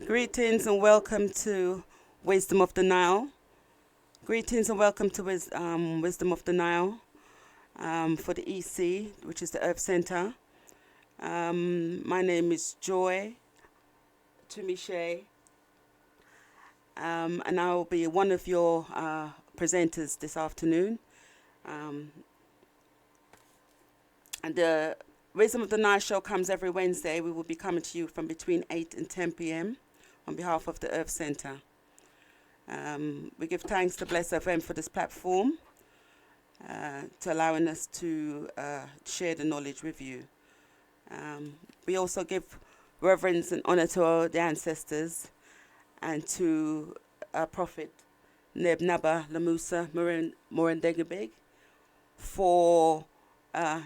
Greetings and welcome to Wisdom of the Nile. Greetings and welcome to Wisdom of the Nile for the EC, which is the Earth Center. My name is Joy Tumiche, and I will be one of your presenters this afternoon. And the Wisdom of the Nile show comes every Wednesday. We will be coming to you from between 8 and 10 p.m. on behalf of the Earth Center. We give thanks to Bless FM for this platform, to allowing us to share the knowledge with you. We also give reverence and honor to the ancestors and to our Prophet Neb Naba Lamusa Morendegabeg for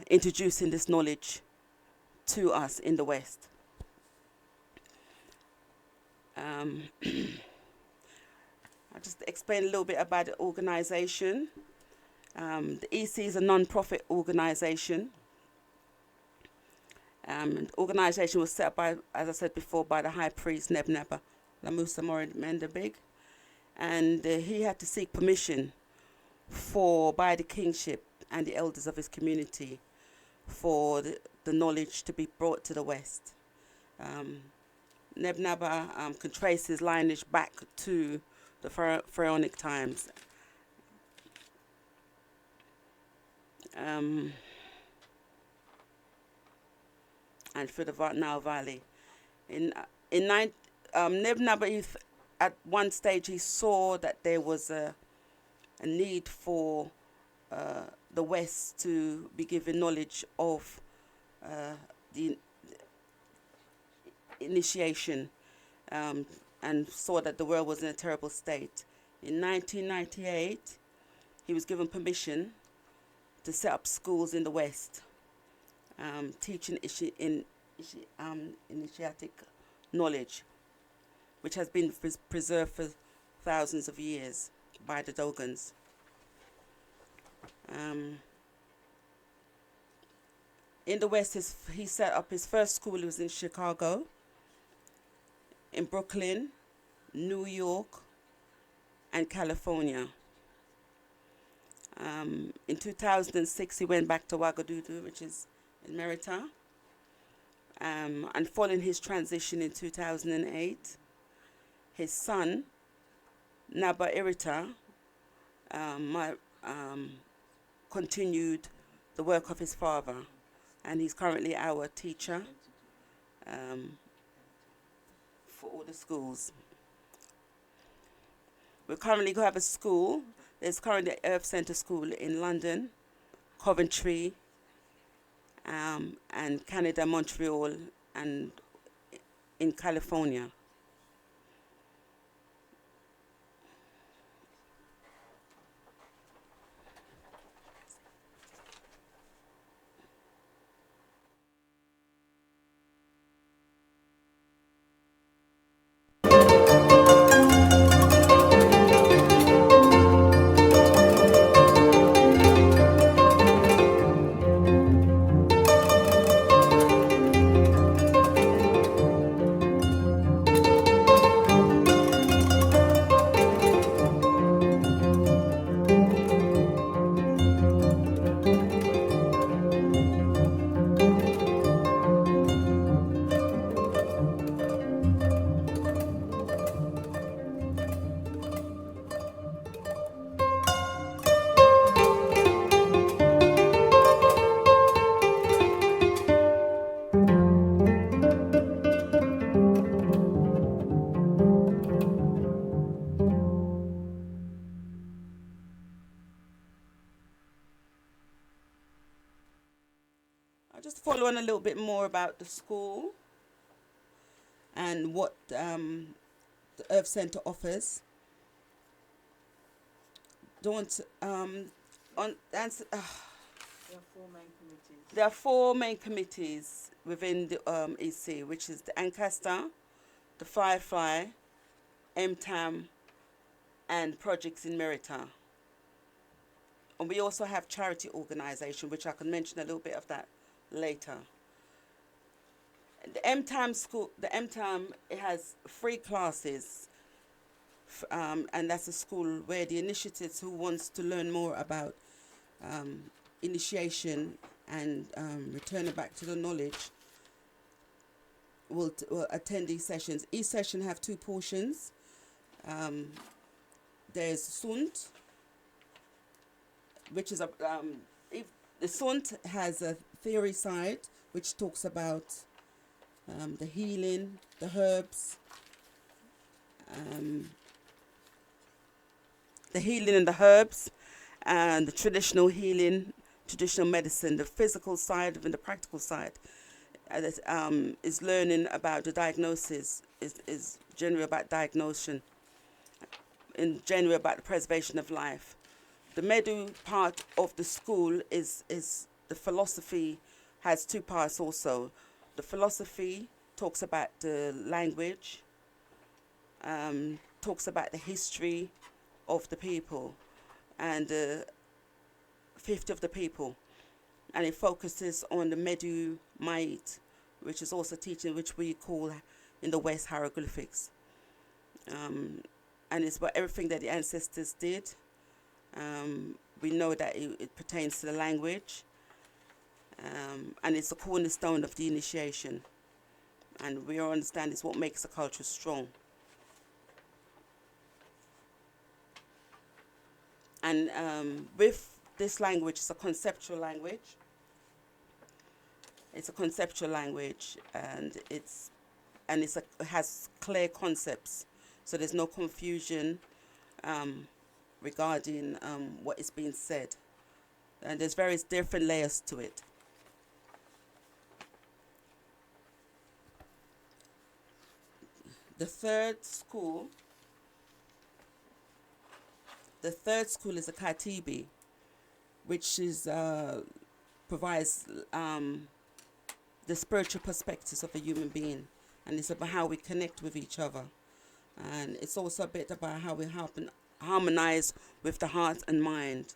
introducing this knowledge to us in the West. I'll just explain a little bit about the organization. The EC is a non-profit organization. The organization was set up by, as I said before, by the High Priest Neb Naba Lamusa Morendegabeg, and he had to seek permission by the kingship and the elders of his community for the knowledge to be brought to the West. Neb Naba can trace his lineage back to the pharaonic times. And through the Nile Valley. Neb Naba, at one stage, he saw that there was a need for the West to be given knowledge of the initiation, and saw that the world was in a terrible state. In 1998, he was given permission to set up schools in the West, teaching initiatic knowledge, which has been preserved for thousands of years by the Dogons. In the West, he set up his first school. It was in Chicago, in Brooklyn, New York, and California. In 2006, he went back to Ouagadougou, which is in Merita. And following his transition in 2008, his son, Naba Irita, continued the work of his father, and he's currently our teacher for all the schools. We currently have a school. There's currently an Earth Center School in London, Coventry, and Canada, Montreal, and in California. I'll just follow on a little bit more about the school and what the Earth Center offers. Don't on answer. There are four main committees. There are four main committees within the EC, which is the Ancaster, the Firefly, MTAM, and projects in Merita. And we also have charity organisation, which I can mention a little bit of that later. The M-Time school, the M-Time, it has 3 classes, and that's a school where the initiates who wants to learn more about initiation and returning back to the knowledge will attend these sessions. Each session have 2 portions. There's Sunt, which is if the Sunt has a theory side which talks about the healing, the herbs, and the traditional healing, traditional medicine, the physical side and the practical side. Is learning about the diagnosis, is generally about diagnosis, in general about the preservation of life. The Medu part of the school is the philosophy, has 2 parts also. The philosophy talks about the language, talks about the history of the people and the 50 of the people. And it focuses on the Medu Mait, which is also teaching, which we call in the West hieroglyphics. And it's about everything that the ancestors did. We know that it pertains to the language, and it's a cornerstone of the initiation. And we all understand it's what makes a culture strong. And with this language, it's a conceptual language. It's a conceptual language, and it has clear concepts, so there's no confusion regarding what is being said. And there's various different layers to it. The third school is a Katibi, which is provides the spiritual perspectives of a human being, and it's about how we connect with each other, and it's also a bit about how we harmonize with the heart and mind.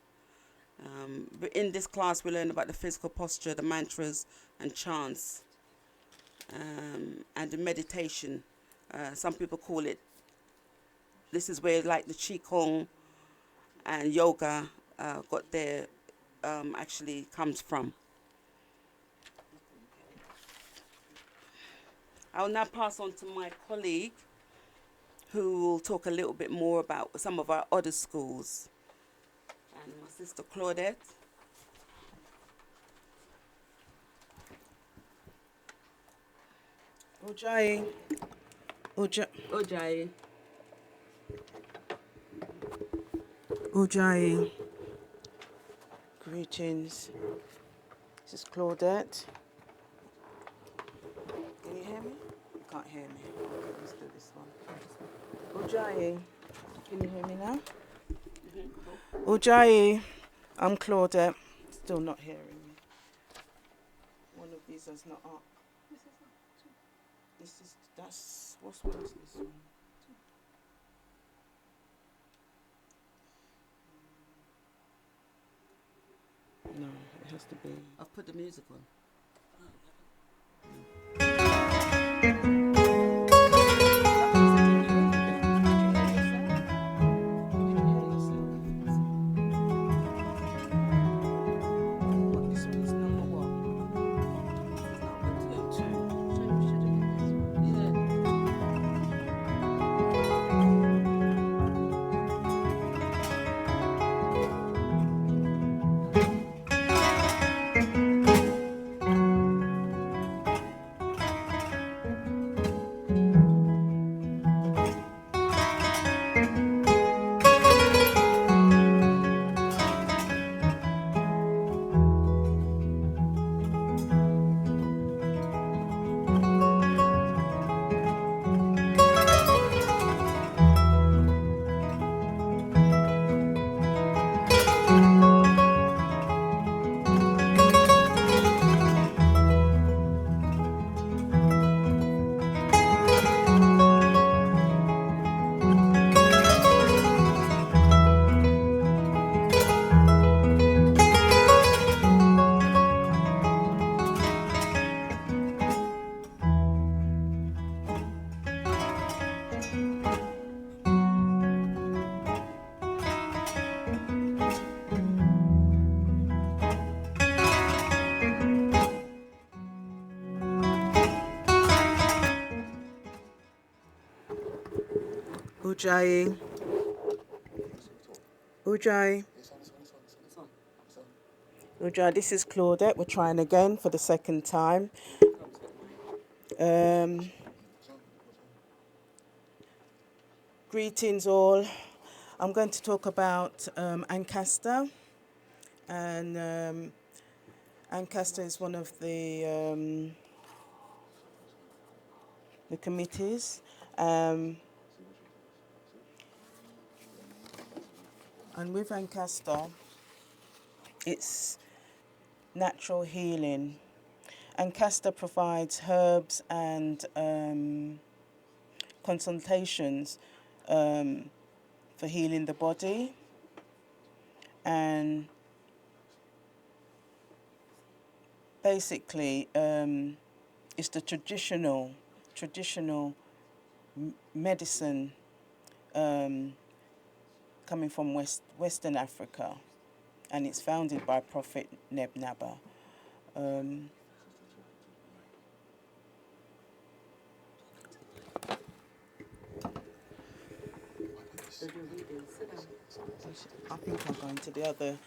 In this class, we learn about the physical posture, the mantras and chants, and the meditation. Some people call it. This is where like the Qigong and yoga got their actually comes from. I'll now pass on to my colleague, who will talk a little bit more about some of our other schools. And my sister Claudette. Ojai. Ojai. Ojai. Greetings. This is Claudette. Can you hear me? You can't hear me. Okay, let's do this one. Ojai. Can you hear me now? Ojai. I'm Claudette. Still not hearing me. One of these is not up. What's one is this one? No, it has to be. I've put the music on. Ujjayi. Ujjayi. Ujjayi, this is Claudette. We're trying again for the second time. Greetings all. I'm going to talk about Ancaster. And Ancaster is one of the committees. And with Ancaster, it's natural healing. Ancaster provides herbs and consultations for healing the body, and basically it's the traditional medicine coming from Western Africa, and it's founded by Prophet Nebnaba. I think I'm going to the other.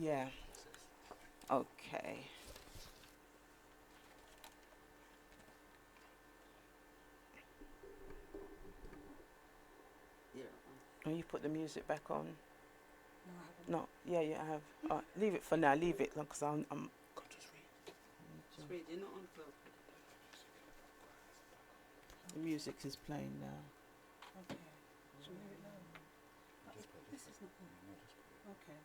Yeah. Okay. Oh, you put the music back on? No, yeah, you have. Leave it for now. Leave it because I'm. Just read. You're not on film. The music is playing now. Okay. Should we hear it now? This is not on. Okay.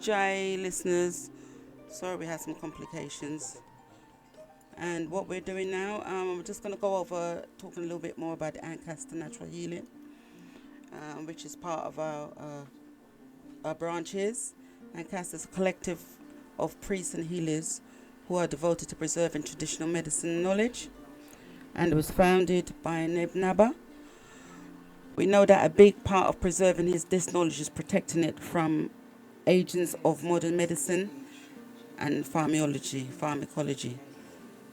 UJ listeners, sorry we had some complications. And what we're doing now, we're just going to go over talking a little bit more about the Ancaster Natural Healing, which is part of our branches. Ancaster is a collective of priests and healers who are devoted to preserving traditional medicine knowledge, and it was founded by Neb Naba. We know that a big part of preserving this knowledge is protecting it from agents of modern medicine and pharmacology,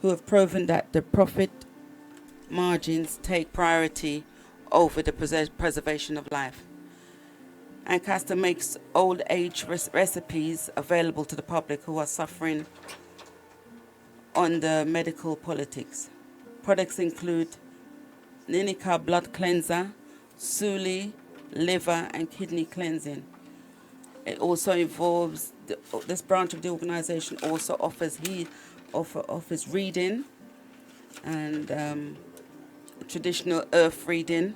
who have proven that the profit margins take priority over the preservation of life. Ancaster makes old age recipes available to the public who are suffering under medical politics. Products include Ninica blood cleanser, Suli, liver and kidney cleansing. It also involves, this branch of the organization also offers reading and traditional earth reading.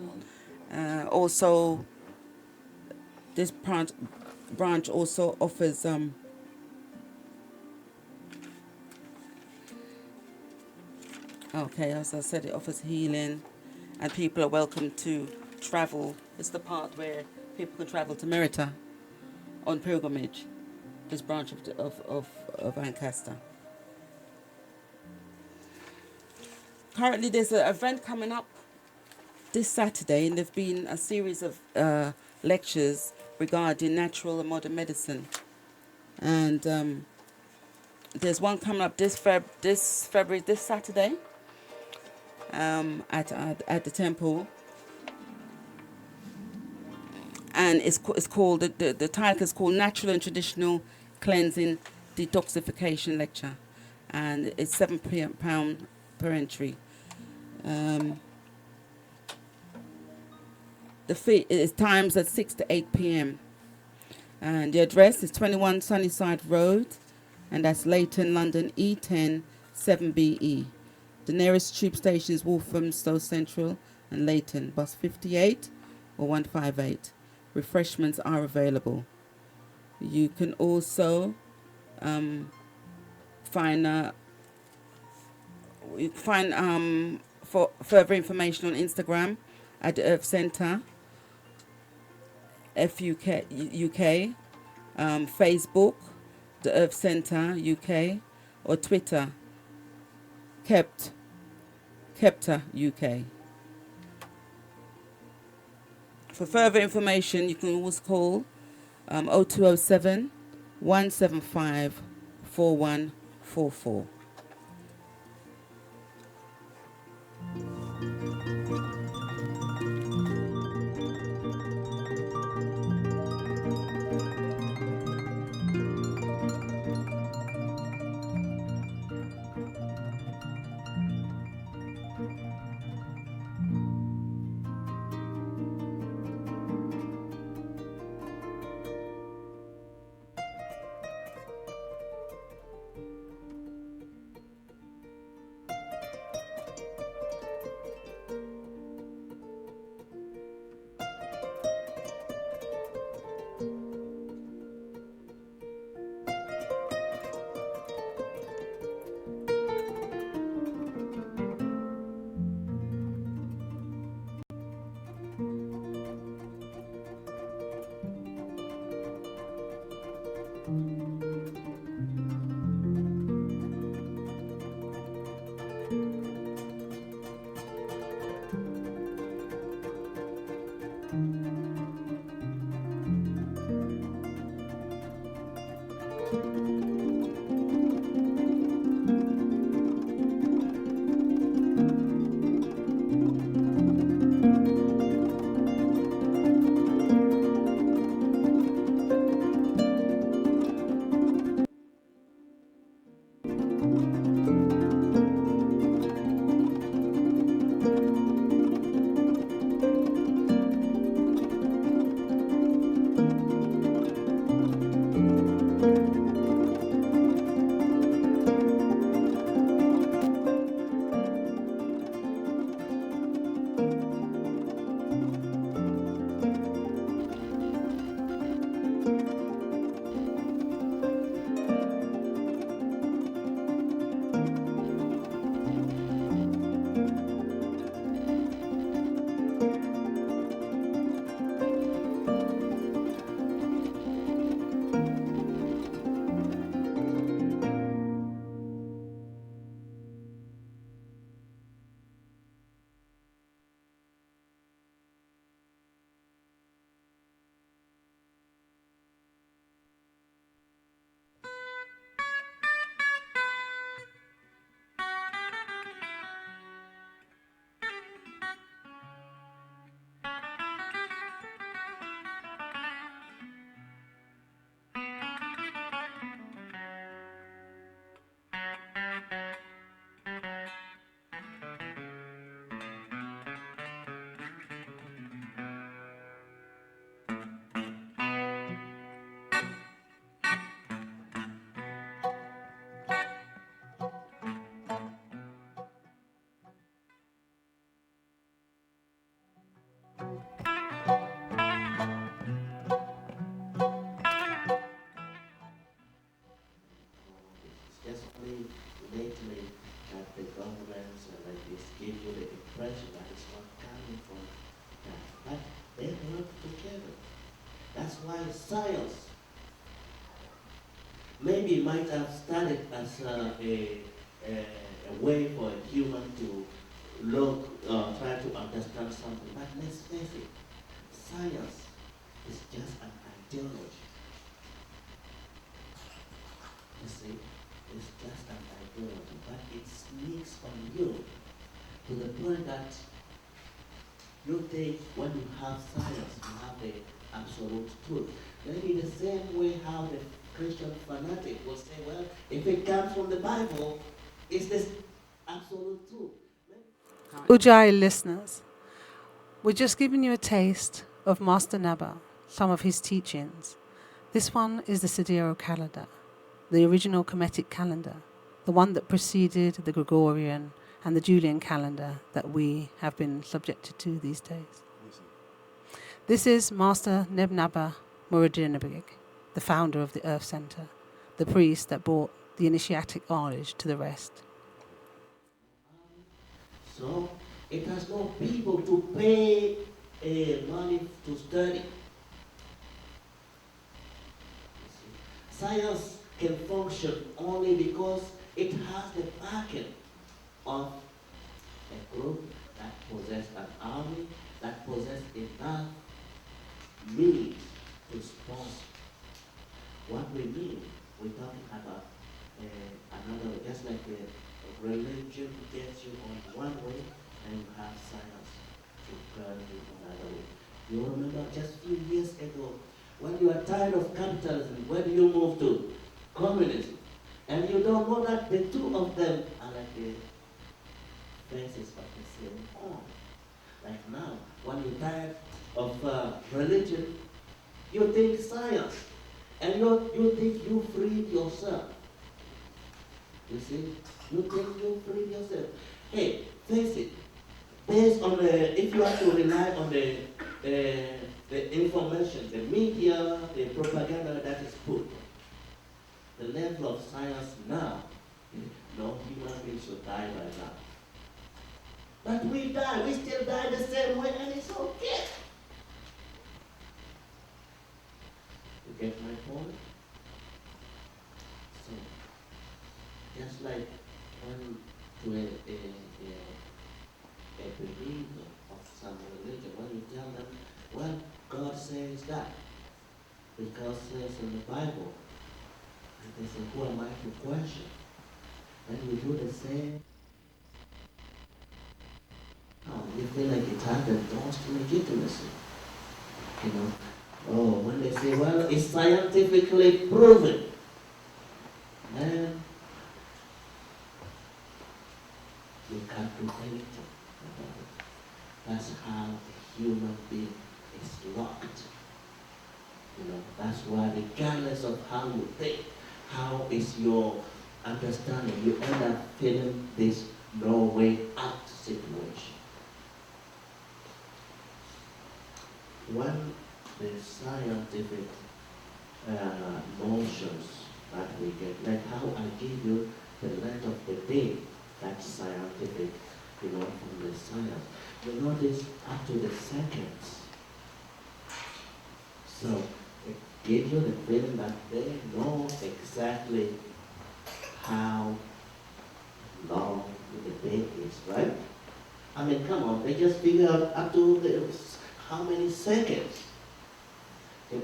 Also, this branch also offers as I said, it offers healing, and people are welcome to travel. It's the part where people can travel to Merita on pilgrimage, this branch of Ancaster. Currently there's an event coming up this Saturday, and there's been a series of lectures regarding natural and modern medicine. And there's one coming up this Saturday at the temple. And it's called, the title is called Natural and Traditional Cleansing Detoxification Lecture. And it's £7 per entry. The fee is times at 6 to 8 p.m. And the address is 21 Sunnyside Road, and that's Leighton, London, E10 7BE. The nearest tube station is Walthamstow Central and Leighton, bus 58 or 158. Refreshments are available. You can also find for further information on Instagram at the Earth Centre, FUK UK, Facebook, the Earth Centre UK, or Twitter, Kepta UK. For further information, you can always call 0207 175 4144. work together. That's why science maybe might have started as a way for a human to look, try to understand something. But let's face it, science is just an ideology. You see, it's just an ideology, but it sneaks on you to the point that you think when you have science, you have the absolute truth. Maybe the same way how the Christian fanatic will say, well, if it comes from the Bible, it's the absolute truth. Ujjayi listeners, we're just giving you a taste of Master Naba, some of his teachings. This one is the Sidereal calendar, the original Kemetic calendar, the one that preceded the Gregorian and the Julian calendar that we have been subjected to these days. This is Master Neb Naba Muradinabig, the founder of the Earth Center, the priest that brought the initiatic knowledge to the rest. So it has no people to pay money to study. Science can function only because it has the backing of a group that possesses an army, that possesses enough means to sponsor. What we mean, we're talking about another, just like a religion gets you on one way, and you have science to turn you another way. You remember just a few years ago, when you are tired of capitalism, where do you move to? Communism. And you don't know that the two of them are like the faces of the same coin. Like now, when you're tired of religion, you think science. And you think you freed yourself. You see? You think you freed yourself. Hey, face it. Based on if you have to rely on the information, the media, the propaganda that is put, the level of science now, no human being should die right now. But we die, we still die the same way, and it's okay. You get my point? So, just like when to a believer of some religion, when you tell them, well, God says that, because it says in the Bible, and they say, who am I to question? And we do the same. Oh, you feel like it has the most legitimacy. You know? Oh, when they say, well, it's scientifically proven. Man, you can't do anything about it. That's how a human being is locked. You know, that's why regardless of how you think, how is your understanding, you end up feeling this no way out situation. When the scientific notions that we get, like how I give you the length of the day, that's scientific, you know, from the science. You notice up to the seconds. So it gives you the feeling that they know exactly how long the day is, right? I mean, come on, they just figure out up to how many seconds.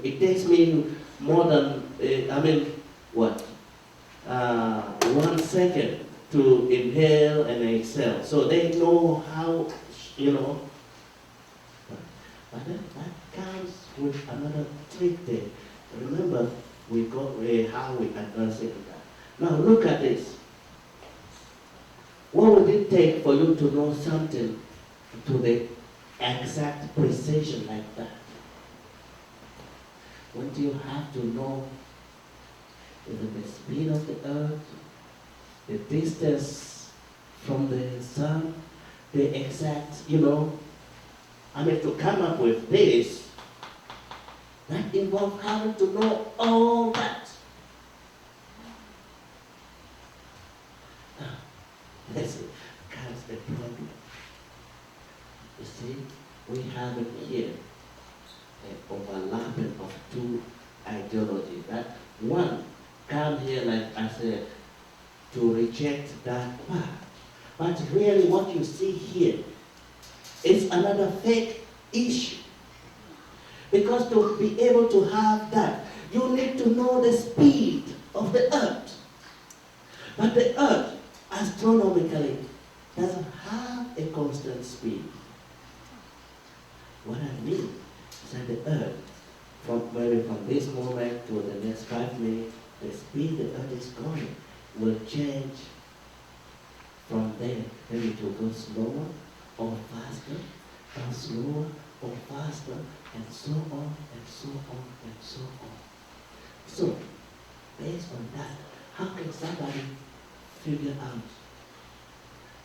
It takes me more than, 1 second to inhale and exhale. So they know how, you know. But then that comes with another trick there. Remember, we got how we address it. Now look at this. What would it take for you to know something to the exact precision like that? Wouldn't you have to know the speed of the earth, the distance from the sun, the exact, you know? I mean, to come up with this, that involves having to know all that. Now, listen, comes the problem. You see, we have it here. one come here, like I said, to reject that part. But really what you see here is another fake issue. Because to be able to have that, you need to know the speed of the earth. But the earth, astronomically, doesn't have a constant speed. What I mean is that the earth, from this moment to the next 5 minutes, the speed the earth is going will change from there. Maybe it will go slower or faster, or slower or faster, and so on, and so on, and so on. So, based on that, how can somebody figure out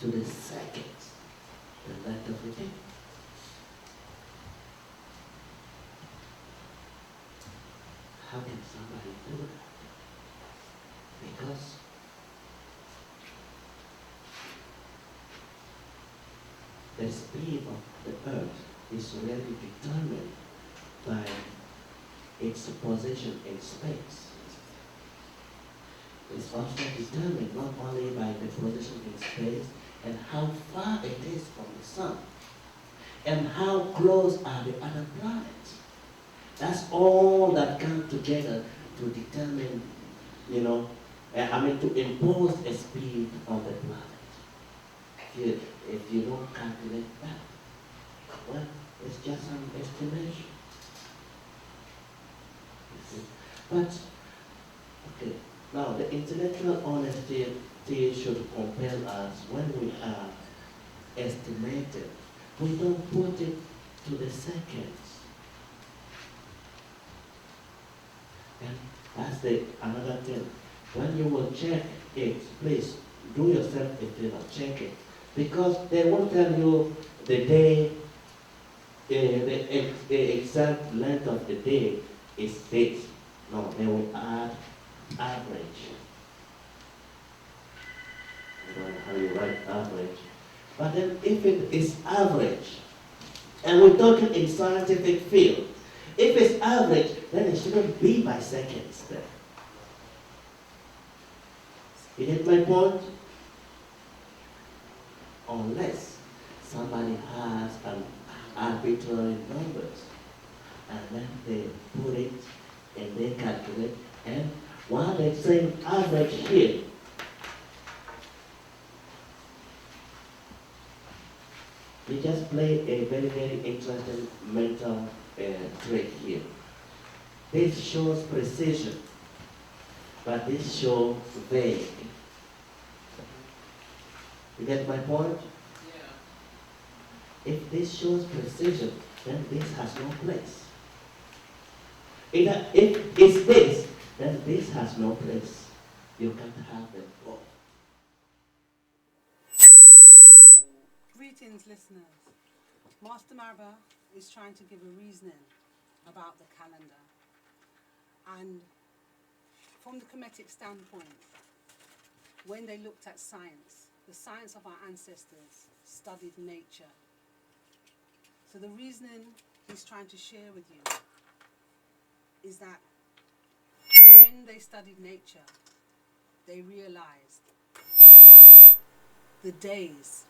to the seconds the length of the day? How can somebody do that? Because the speed of the earth is really determined by its position in space. It's also determined not only by the position in space and how far it is from the sun, and how close are the other planets. That's all that comes together to determine, to impose a speed on the planet. If you don't calculate that, well, it's just an estimation. You see? But, okay, now the intellectual honesty should compel us when we are estimated. We don't put it to the seconds. And that's another thing. When you will check it, please do yourself a favor, check it. Because they won't tell you the day, the exact length of the day is this. No, they will add average. I don't know how you write average. But then if it is average, and we're talking in scientific field, if it's average, then it shouldn't be by seconds then. You get my point? Unless somebody has an arbitrary numbers, and then they put it and they calculate, and while they're saying average here, we just play a very, very interesting mental trick here. This shows precision, but this shows vague. You get my point? Yeah. If this shows precision, then this has no place. If it's this, then this has no place. You can't have them both. Greetings, listeners. Master Marba is trying to give a reasoning about the calendar. And from the Kemetic standpoint, when they looked at science, the science of our ancestors studied nature. So the reasoning he's trying to share with you is that when they studied nature, they realized that the days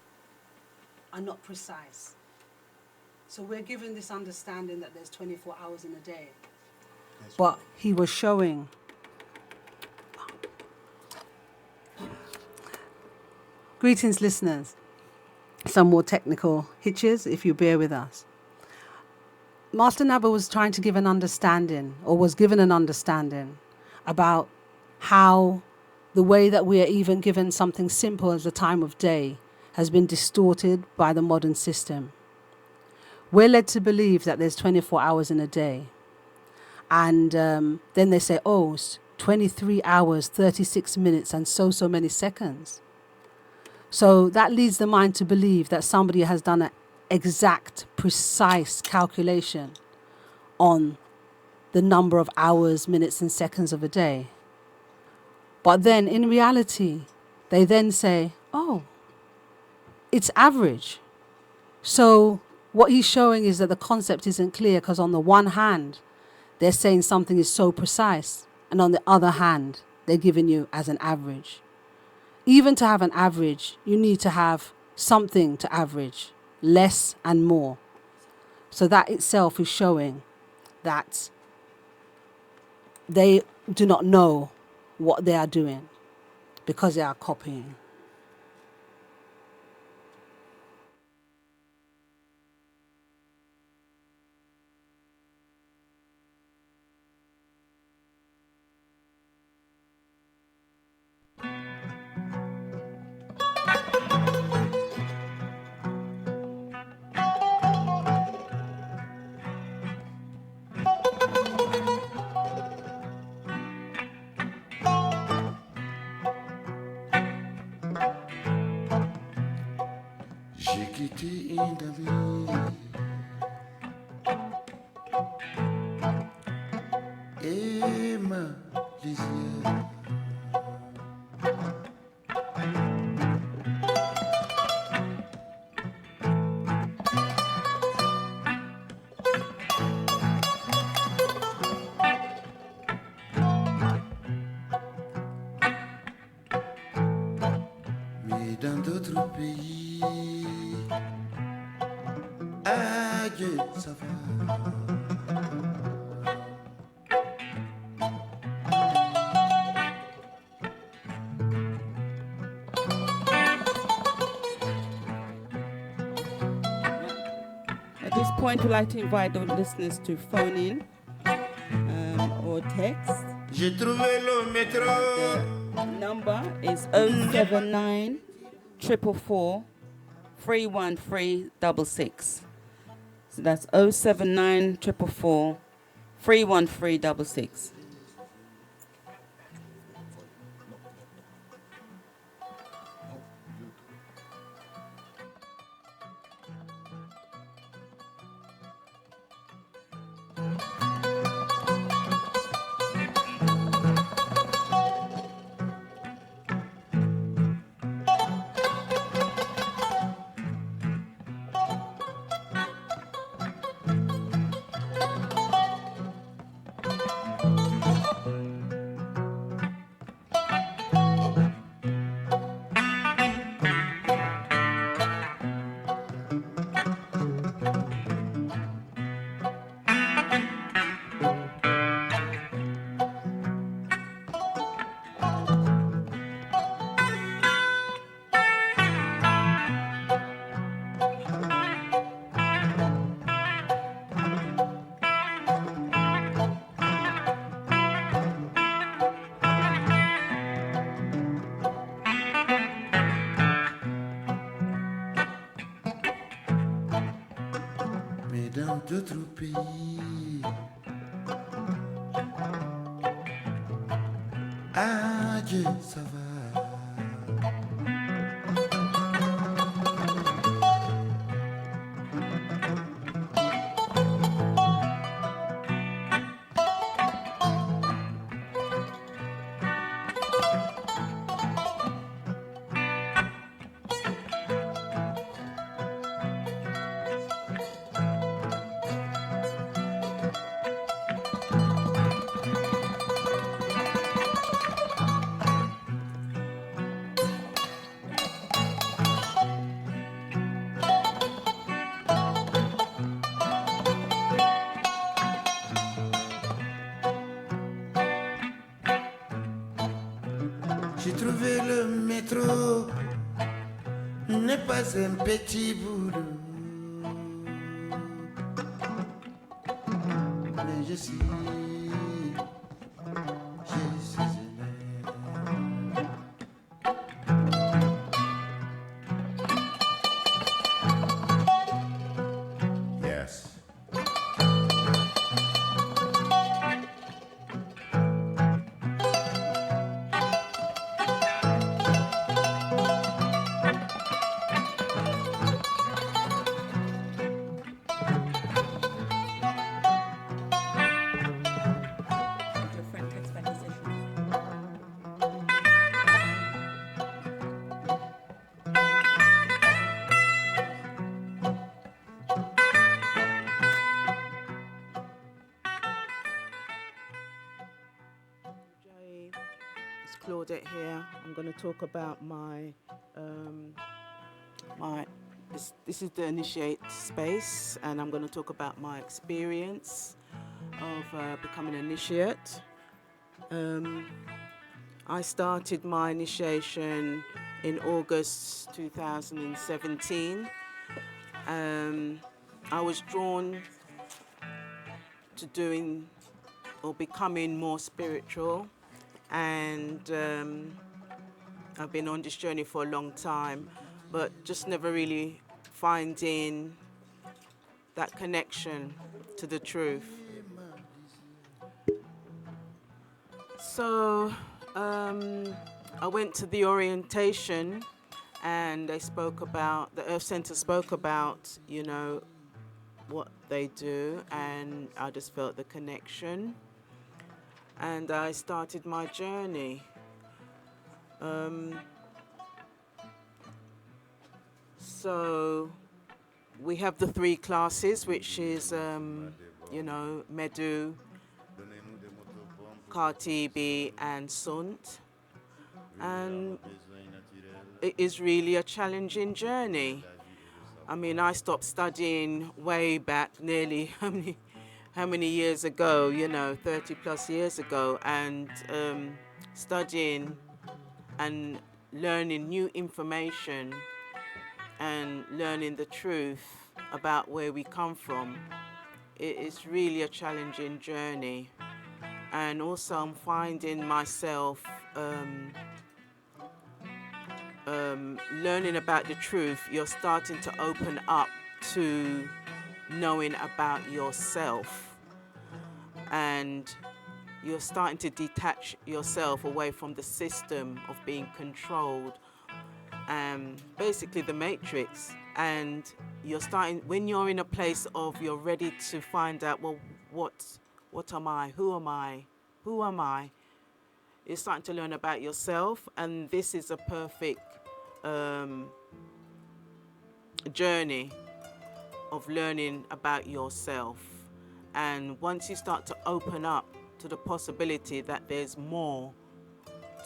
are not precise. So we're given this understanding that there's 24 hours in a day. But he was showing greetings, listeners. Some more technical hitches, if you bear with us. Master Naba was trying to give an understanding, or was given an understanding, about how the way that we are even given something simple as the time of day has been distorted by the modern system. We're led to believe that there's 24 hours in a day. And then they say, oh, it's 23 hours, 36 minutes, and so many seconds. So that leads the mind to believe that somebody has done an exact, precise calculation on the number of hours, minutes, and seconds of a day. But then in reality, they then say, oh, it's average. So what he's showing is that the concept isn't clear, because on the one hand, they're saying something is so precise, and on the other hand, they're giving you as an average. Even to have an average, you need to have something to average, less and more. So that itself is showing that they do not know what they are doing because they are copying. J'ai quitté Indami et ma lisière. Mais dans d'autres pays, adieu, ça va. At this point, we'd like to invite our listeners to phone in or text. J'ai trouvé le métro. The number is 079 444 31366. So that's 079 444 31366. Mais dans d'autres pays, adieu, ça va. J'ai trouvé le métro, n'est pas un petit boulot. Mais je suis Yes. it's Claudette here. I'm going to talk about this is the Initiate space, and I'm going to talk about my experience of becoming an initiate. I started my initiation in August 2017. I was drawn to doing or becoming more spiritual, and I've been on this journey for a long time, but just never really finding that connection to the truth. So I went to the orientation, and they spoke about, the Earth Center spoke about, you know, what they do, and I just felt the connection, and I started my journey. So we have the 3 classes, which is, you know, Medu, Kartibi, and Sunt. And it is really a challenging journey. I mean, I stopped studying way back nearly how many years ago, you know, 30 plus years ago, and studying and learning new information and learning the truth about where we come from. It is really a challenging journey. And also I'm finding myself learning about the truth. You're starting to open up to knowing about yourself, and you're starting to detach yourself away from the system of being controlled, basically the matrix. And you're starting, when you're in a place of you're ready to find out, well, what am I? Who am I? Who am I? You're starting to learn about yourself, and this is a perfect journey of learning about yourself. And once you start to open up to the possibility that there's more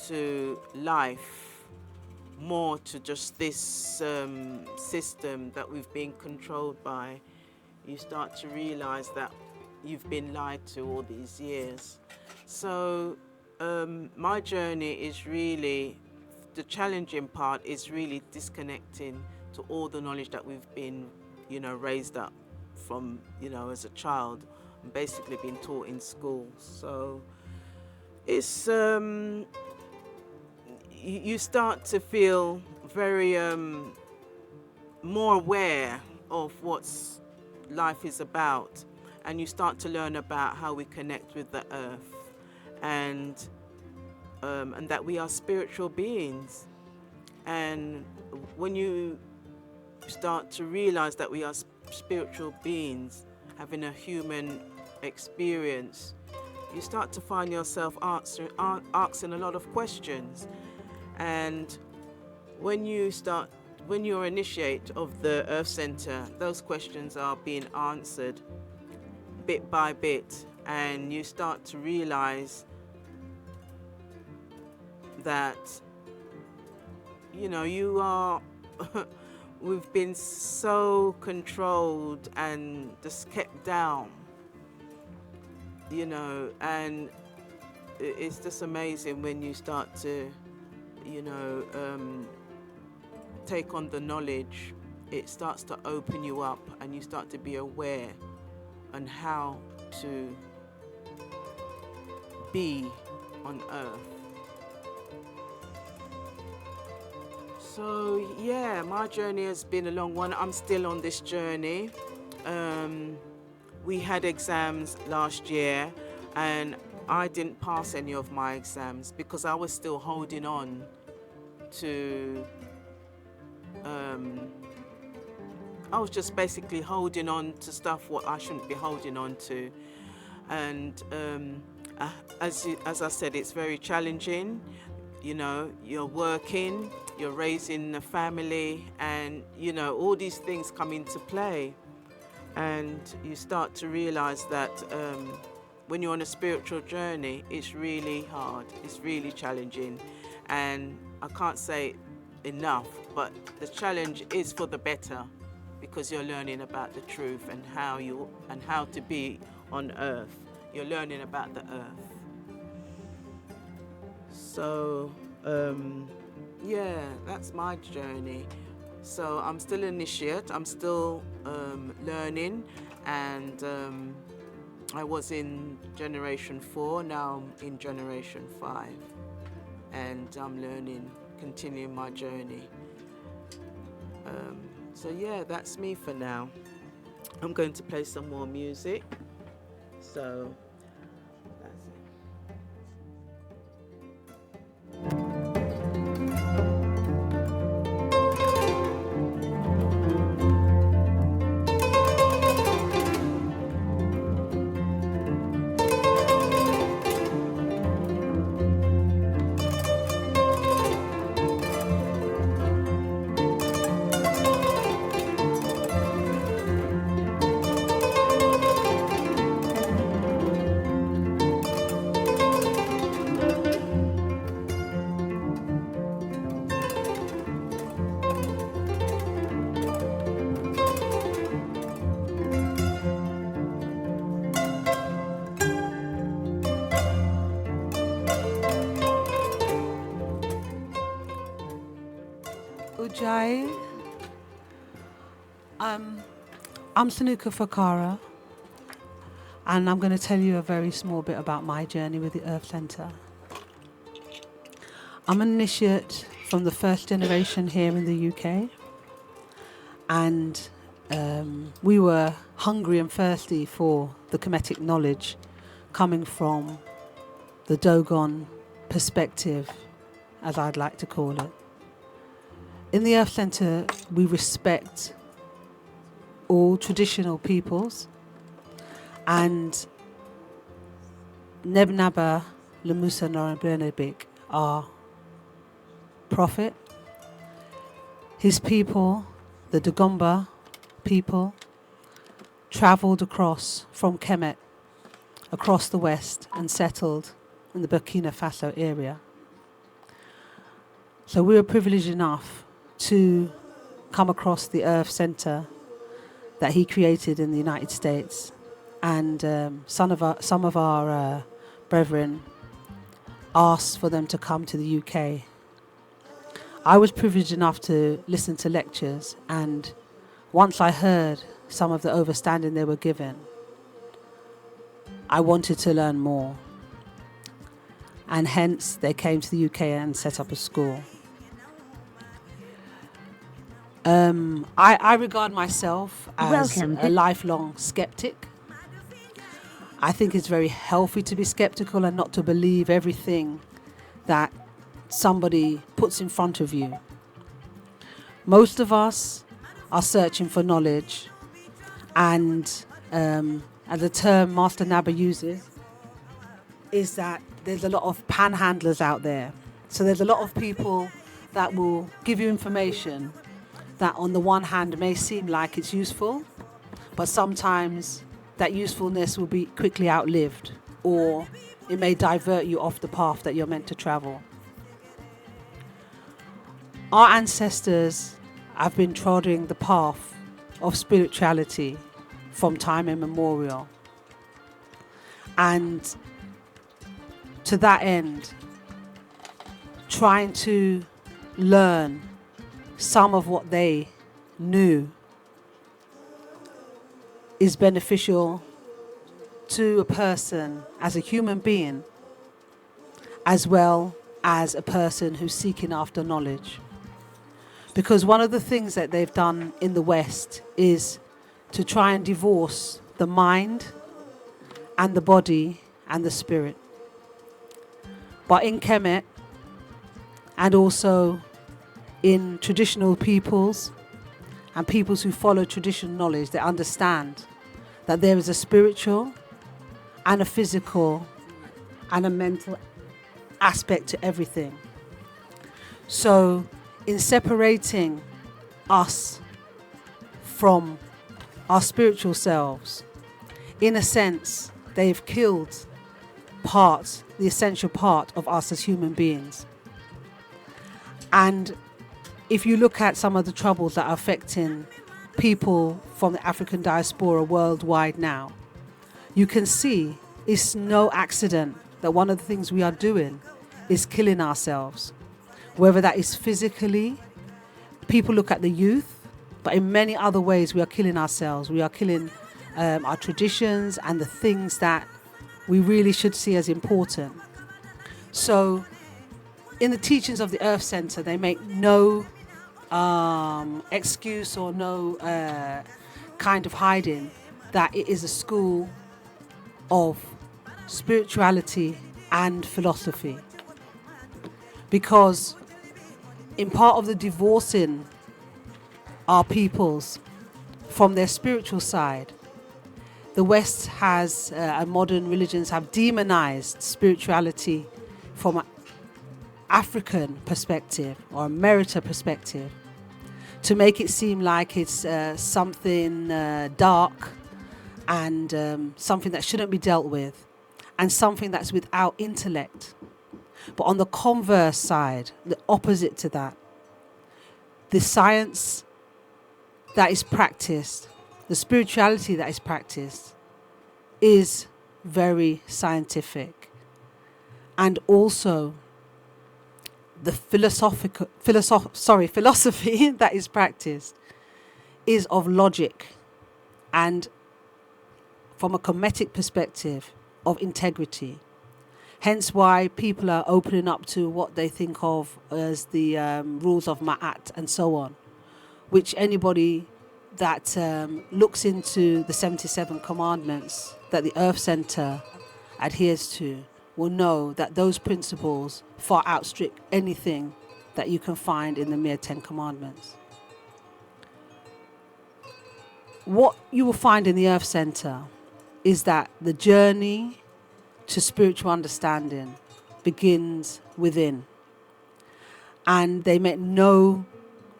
to life, more to just this system that we've been controlled by, you start to realize that you've been lied to all these years. So my journey is really, the challenging part is really disconnecting to all the knowledge that we've been, you know, raised up from, you know, as a child, and basically been taught in school. So it's, you start to feel very more aware of what life is about, and you start to learn about how we connect with the earth, and that we are spiritual beings. And when you start to realize that we are spiritual beings having a human experience, you start to find yourself asking a lot of questions. And when you're initiate of the Earth Center, those questions are being answered bit by bit, and you start to realize that, you know, you are we've been so controlled and just kept down, you know, and it's just amazing when you start to, you know, take on the knowledge. It starts to open you up, and you start to be aware on how to be on earth. So yeah, my journey has been a long one. I'm still on this journey. We had exams last year, and I didn't pass any of my exams because I was still holding on to, I was just basically holding on to stuff what I shouldn't be holding on to. And as I said, it's very challenging. You know, you're working, you're raising a family, and, you know, all these things come into play. And you start to realize that when you're on a spiritual journey, it's really hard. It's really challenging. And I can't say enough, but the challenge is for the better, because you're learning about the truth and how to be on earth. You're learning about the earth. So, yeah, that's my journey. So I'm still initiate, I'm still learning, and I was in generation 4, now I'm in generation 5, and I'm learning, continuing my journey. So yeah, that's me for now. I'm going to play some more music. So that's it. Ujjayi. I'm Sanuka Fakara, and I'm going to tell you a very small bit about my journey with the Earth Centre. I'm an initiate from the first generation here in the UK, and we were hungry and thirsty for the Kemetic knowledge coming from the Dogon perspective, as I'd like to call it. In the Earth Centre, we respect all traditional peoples, and Nebnaba Lemusa Norenbernabik, our prophet, his people, the Dagomba people, travelled across from Kemet, across the west, and settled in the Burkina Faso area. So we were privileged enough to come across the Earth Centre that he created in the United States, and some of our brethren asked for them to come to the UK. I was privileged enough to listen to lectures, and once I heard some of the overstanding they were given, I wanted to learn more, and hence they came to the UK and set up a school. I regard myself as a lifelong skeptic. I think it's very healthy to be skeptical and not to believe everything that somebody puts in front of you. Most of us are searching for knowledge, and as the term Master Naba uses, is that there's a lot of panhandlers out there. So there's a lot of people that will give you information that on the one hand may seem like it's useful, but sometimes that usefulness will be quickly outlived, or it may divert you off the path that you're meant to travel. Our ancestors have been trotting the path of spirituality from time immemorial. And to that end, trying to learn some of what they knew is beneficial to a person as a human being, as well as a person who's seeking after knowledge. Because one of the things that they've done in the West is to try and divorce the mind and the body and the spirit. But in Kemet, and also in traditional peoples and peoples who follow traditional knowledge, they understand that there is a spiritual and a physical and a mental aspect to everything. So in separating us from our spiritual selves, in a sense, they've killed the essential part of us as human beings. And if you look at some of the troubles that are affecting people from the African diaspora worldwide now, you can see it's no accident that one of the things we are doing is killing ourselves. Whether that is physically, people look at the youth, but in many other ways we are killing ourselves. We are killing our traditions and the things that we really should see as important. So in the teachings of the Earth Center, they make no excuse or no kind of hiding that it is a school of spirituality and philosophy. Because in part of the divorcing our peoples from their spiritual side, the West has, and modern religions have demonized spirituality from an African perspective or a Merita perspective to make it seem like it's something dark and something that shouldn't be dealt with and something that's without intellect. But on the converse side, the opposite to that, the science that is practiced, the spirituality that is practiced is very scientific. And also the philosophy that is practiced is of logic and from a Kemetic perspective of integrity. Hence why people are opening up to what they think of as the rules of Ma'at and so on, which anybody that looks into the 77 commandments that the Earth Center adheres to will know that those principles far outstrip anything that you can find in the mere 10 commandments. What you will find in the Earth Center is that the journey to spiritual understanding begins within. And they make no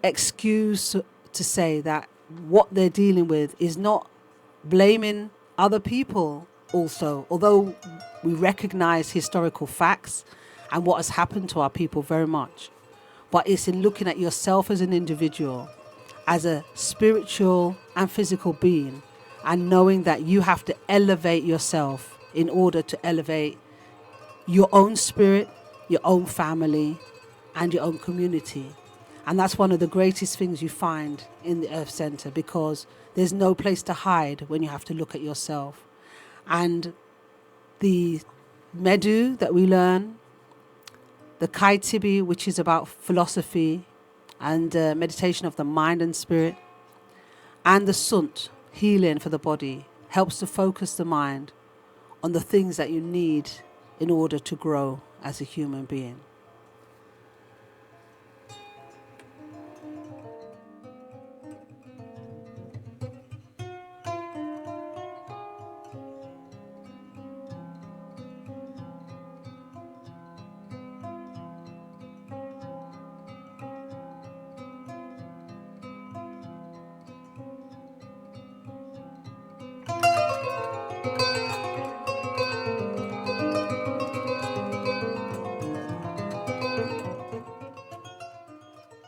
excuse to say that what they're dealing with is not blaming other people also, although we recognize historical facts and what has happened to our people very much. But it's in looking at yourself as an individual, as a spiritual and physical being, and knowing that you have to elevate yourself in order to elevate your own spirit, your own family, and your own community. And that's one of the greatest things you find in the Earth Center, because there's no place to hide when you have to look at yourself. And the Medu that we learn, the Kai Tibi, which is about philosophy and meditation of the mind and spirit, and the Sunt, healing for the body, helps to focus the mind on the things that you need in order to grow as a human being.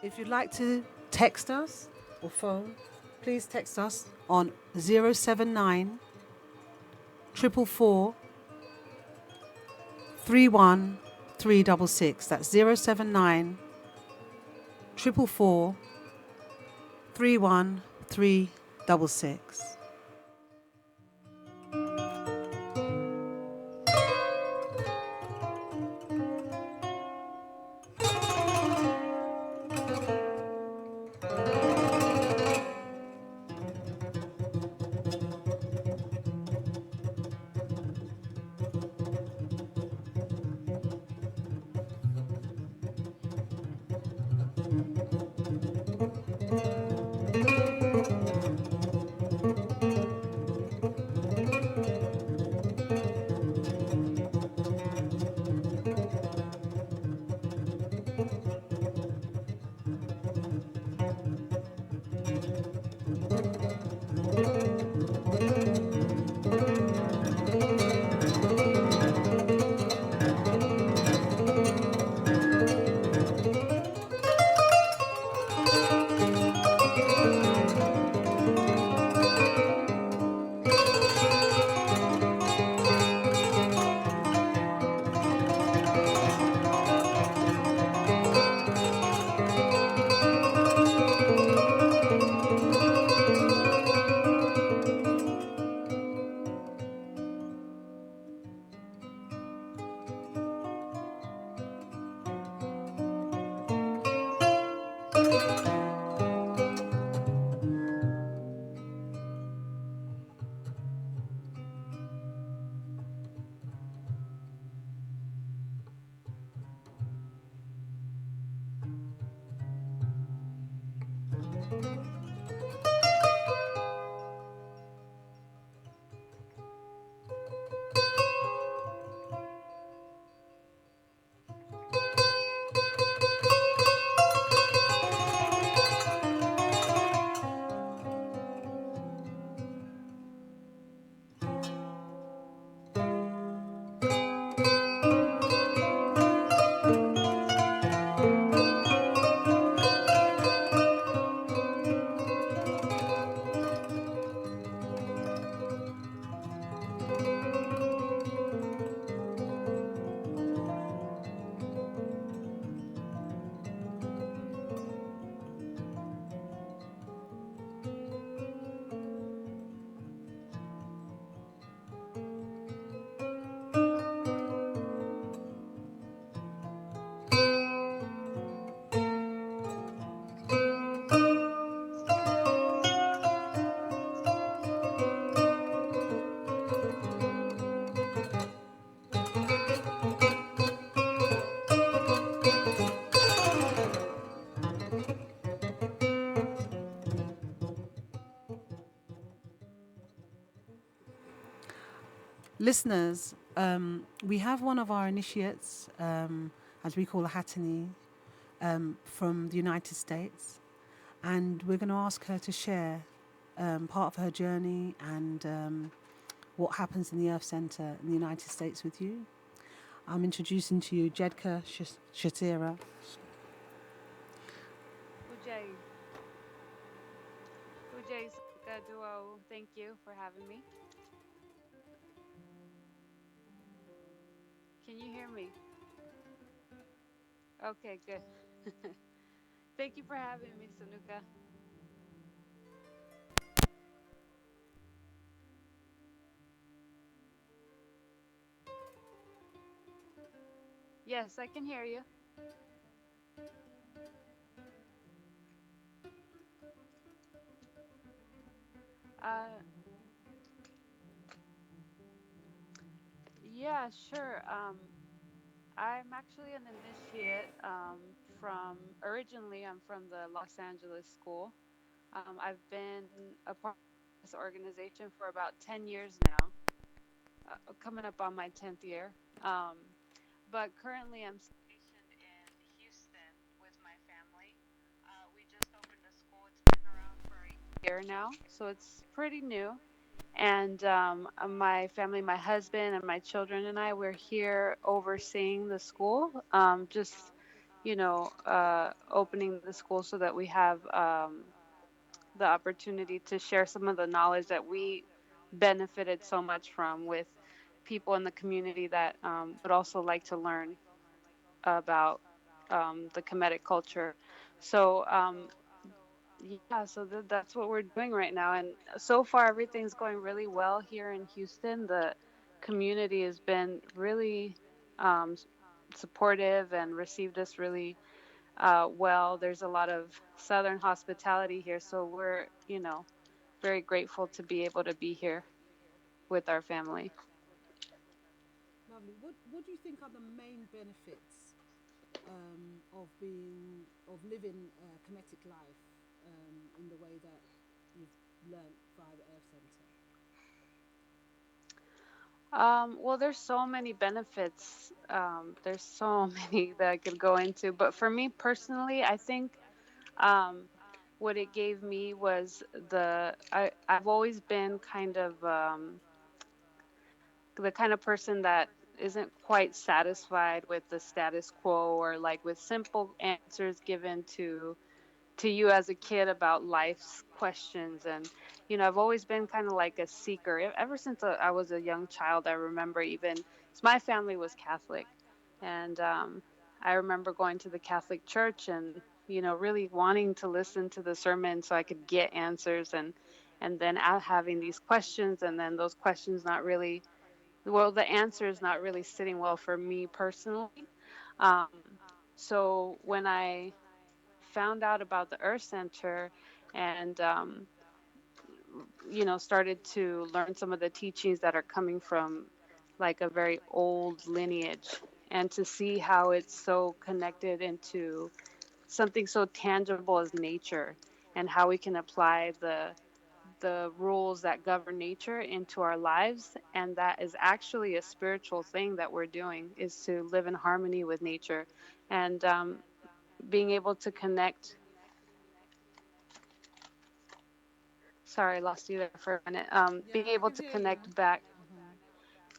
If you'd like to text us or phone, please text us on 079 444 31366. That's 079 444 31366. Listeners, we have one of our initiates, as we call a Hattani, from the United States, and we're going to ask her to share part of her journey and what happens in the Earth Center in the United States with you. I'm introducing to you Jedka Shatira. Ujay. Ujay Saka Duo, thank you for having me. Can you hear me? Okay, good. Thank you for having me, Sanuka. Yes, I can hear you. Uh, yeah, sure. I'm actually an initiate from originally I'm from the Los Angeles school. I've been a part of this organization for about 10 years now, coming up on my 10th year. Um, but currently I'm stationed in Houston with my family. We just opened a school. It's been around for a year now, so it's pretty new. And my family, my husband and my children and I, we're here overseeing the school. Just opening the school so that we have the opportunity to share some of the knowledge that we benefited so much from with people in the community that would also like to learn about the Kemetic culture. So yeah, so that's what we're doing right now, and so far everything's going really well here in Houston. The community has been really um, supportive and received us really well. There's a lot of Southern hospitality here, so we're very grateful to be able to be here with our family. Lovely. What do you think are the main benefits of living a Kemetic life in the way that you've learned via the Earth Center? Well, there's so many benefits. There's so many that I could go into, but for me personally, I think um, what it gave me was I've always been kind of the kind of person that isn't quite satisfied with the status quo or like with simple answers given to you as a kid about life's questions. And I've always been kind of like a seeker ever since I was a young child. I remember even 'cause my family was Catholic, and I remember going to the Catholic church and really wanting to listen to the sermon so I could get answers, and then having these questions, and then those questions not really, well, the answer is not really sitting well for me personally. um, so when I found out about the Earth Center and started to learn some of the teachings that are coming from like a very old lineage, and to see how it's so connected into something so tangible as nature, and how we can apply the rules that govern nature into our lives. And that is actually a spiritual thing that we're doing, is to live in harmony with nature. And being able to connect, sorry, I lost you there for a minute. Yeah, I can hear you.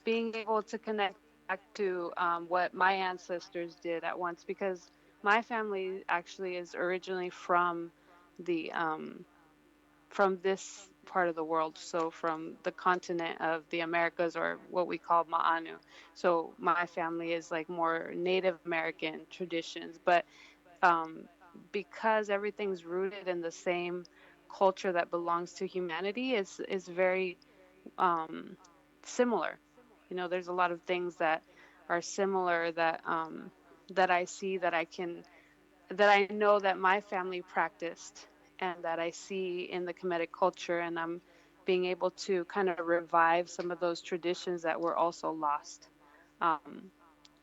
Being able to connect back to what my ancestors did at once, because my family actually is originally the from this part of the world, so from the continent of the Americas, or what we call Ma'anu. So my family is like more Native American traditions, but um, because everything's rooted in the same culture that belongs to humanity, is very um, similar. You know, there's a lot of things that are similar, that I see, that I know that my family practiced, and that I see in the Kemetic culture, and I'm being able to kind of revive some of those traditions that were also lost um,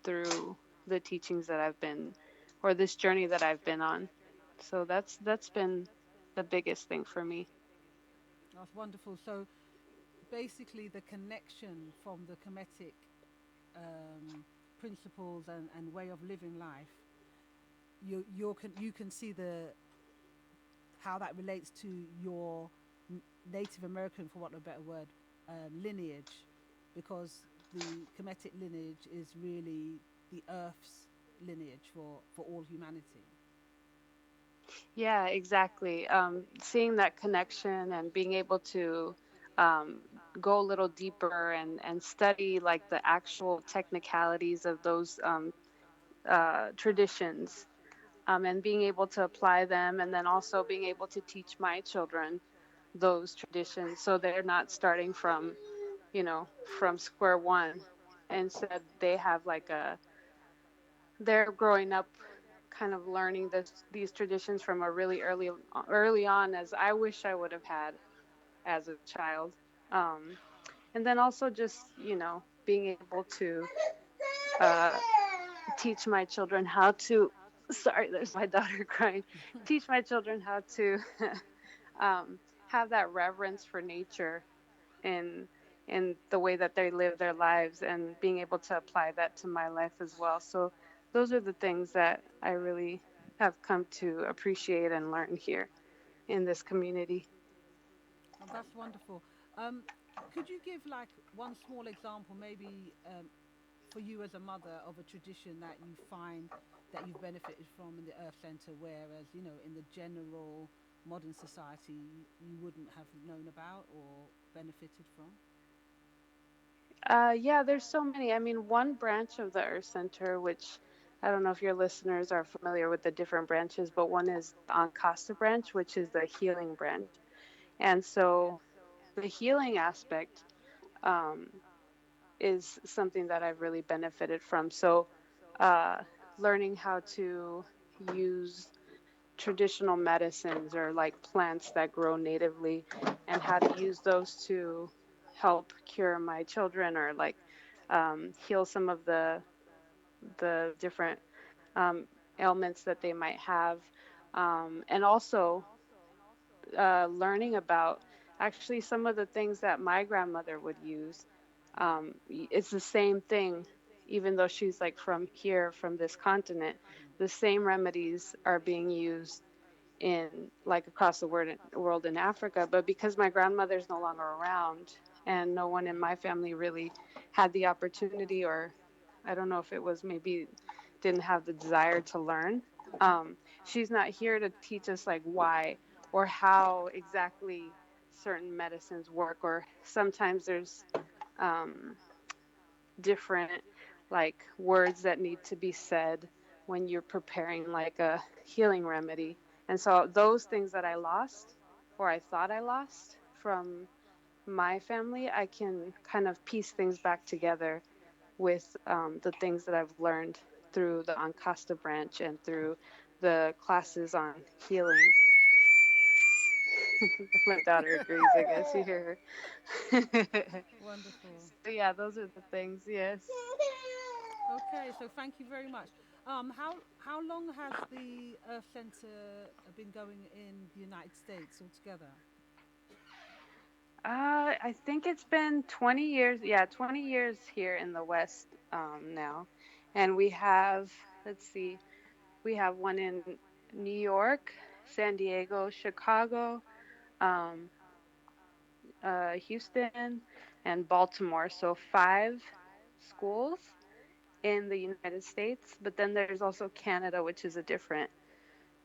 through the teachings that I've been, or this journey that I've been on. So that's been the biggest thing for me. That's wonderful. So basically, the connection from the Kemetic principles and way of living life, you can see the how that relates to your Native American, for want of a better word, lineage, because the Kemetic lineage is really the Earth's lineage for all humanity. Yeah, exactly. Seeing that connection and being able to go a little deeper and study like the actual technicalities of those traditions, and being able to apply them, and then also being able to teach my children those traditions, so they're not starting from, from square one. Instead, they have like they're growing up kind of learning these traditions from a really early on, as I wish I would have had as a child. Um, and then also just, being able to uh, teach my children how to, sorry, there's my daughter crying, teach my children how to um, have that reverence for nature in the way that they live their lives, and being able to apply that to my life as well. So those are the things that I really have come to appreciate and learn here in this community. Oh, that's wonderful. Um, could you give like one small example, maybe for you as a mother, of a tradition that you find that you've benefited from in the Earth Center, whereas in the general modern society you wouldn't have known about or benefited from? Yeah, there's so many. I mean, one branch of the Earth Center, which I don't know if your listeners are familiar with the different branches, but one is the Ancasta branch, which is the healing branch. And so the healing aspect um, is something that I've really benefited from. So, uh, learning how to use traditional medicines, or like plants that grow natively, and how to use those to help cure my children, or like heal some of the different um, ailments that they might have, and also learning about actually some of the things that my grandmother would use. It's the same thing, even though she's like from here, from this continent. The same remedies are being used in like across the world in Africa. But because my grandmother's no longer around, and no one in my family really had the opportunity, or I don't know if it was maybe didn't have the desire to learn. She's not here to teach us like why or how exactly certain medicines work, or sometimes there's um, different like words that need to be said when you're preparing like a healing remedy. And so those things that I lost, or I thought I lost from my family, I can kind of piece things back together with the things that I've learned through the Ancasta branch and through the classes on healing. My daughter agrees, I guess. You hear her. Wonderful. So, yeah, those are the things, yes. Okay, so thank you very much. How long has the Earth Center been going in the United States altogether? I think it's been 20 years. Yeah, 20 years here in the West now. And we have, let's see, we have one in New York, San Diego, Chicago, um, Houston, and Baltimore. So five schools in the United States. But then there's also Canada, which is a different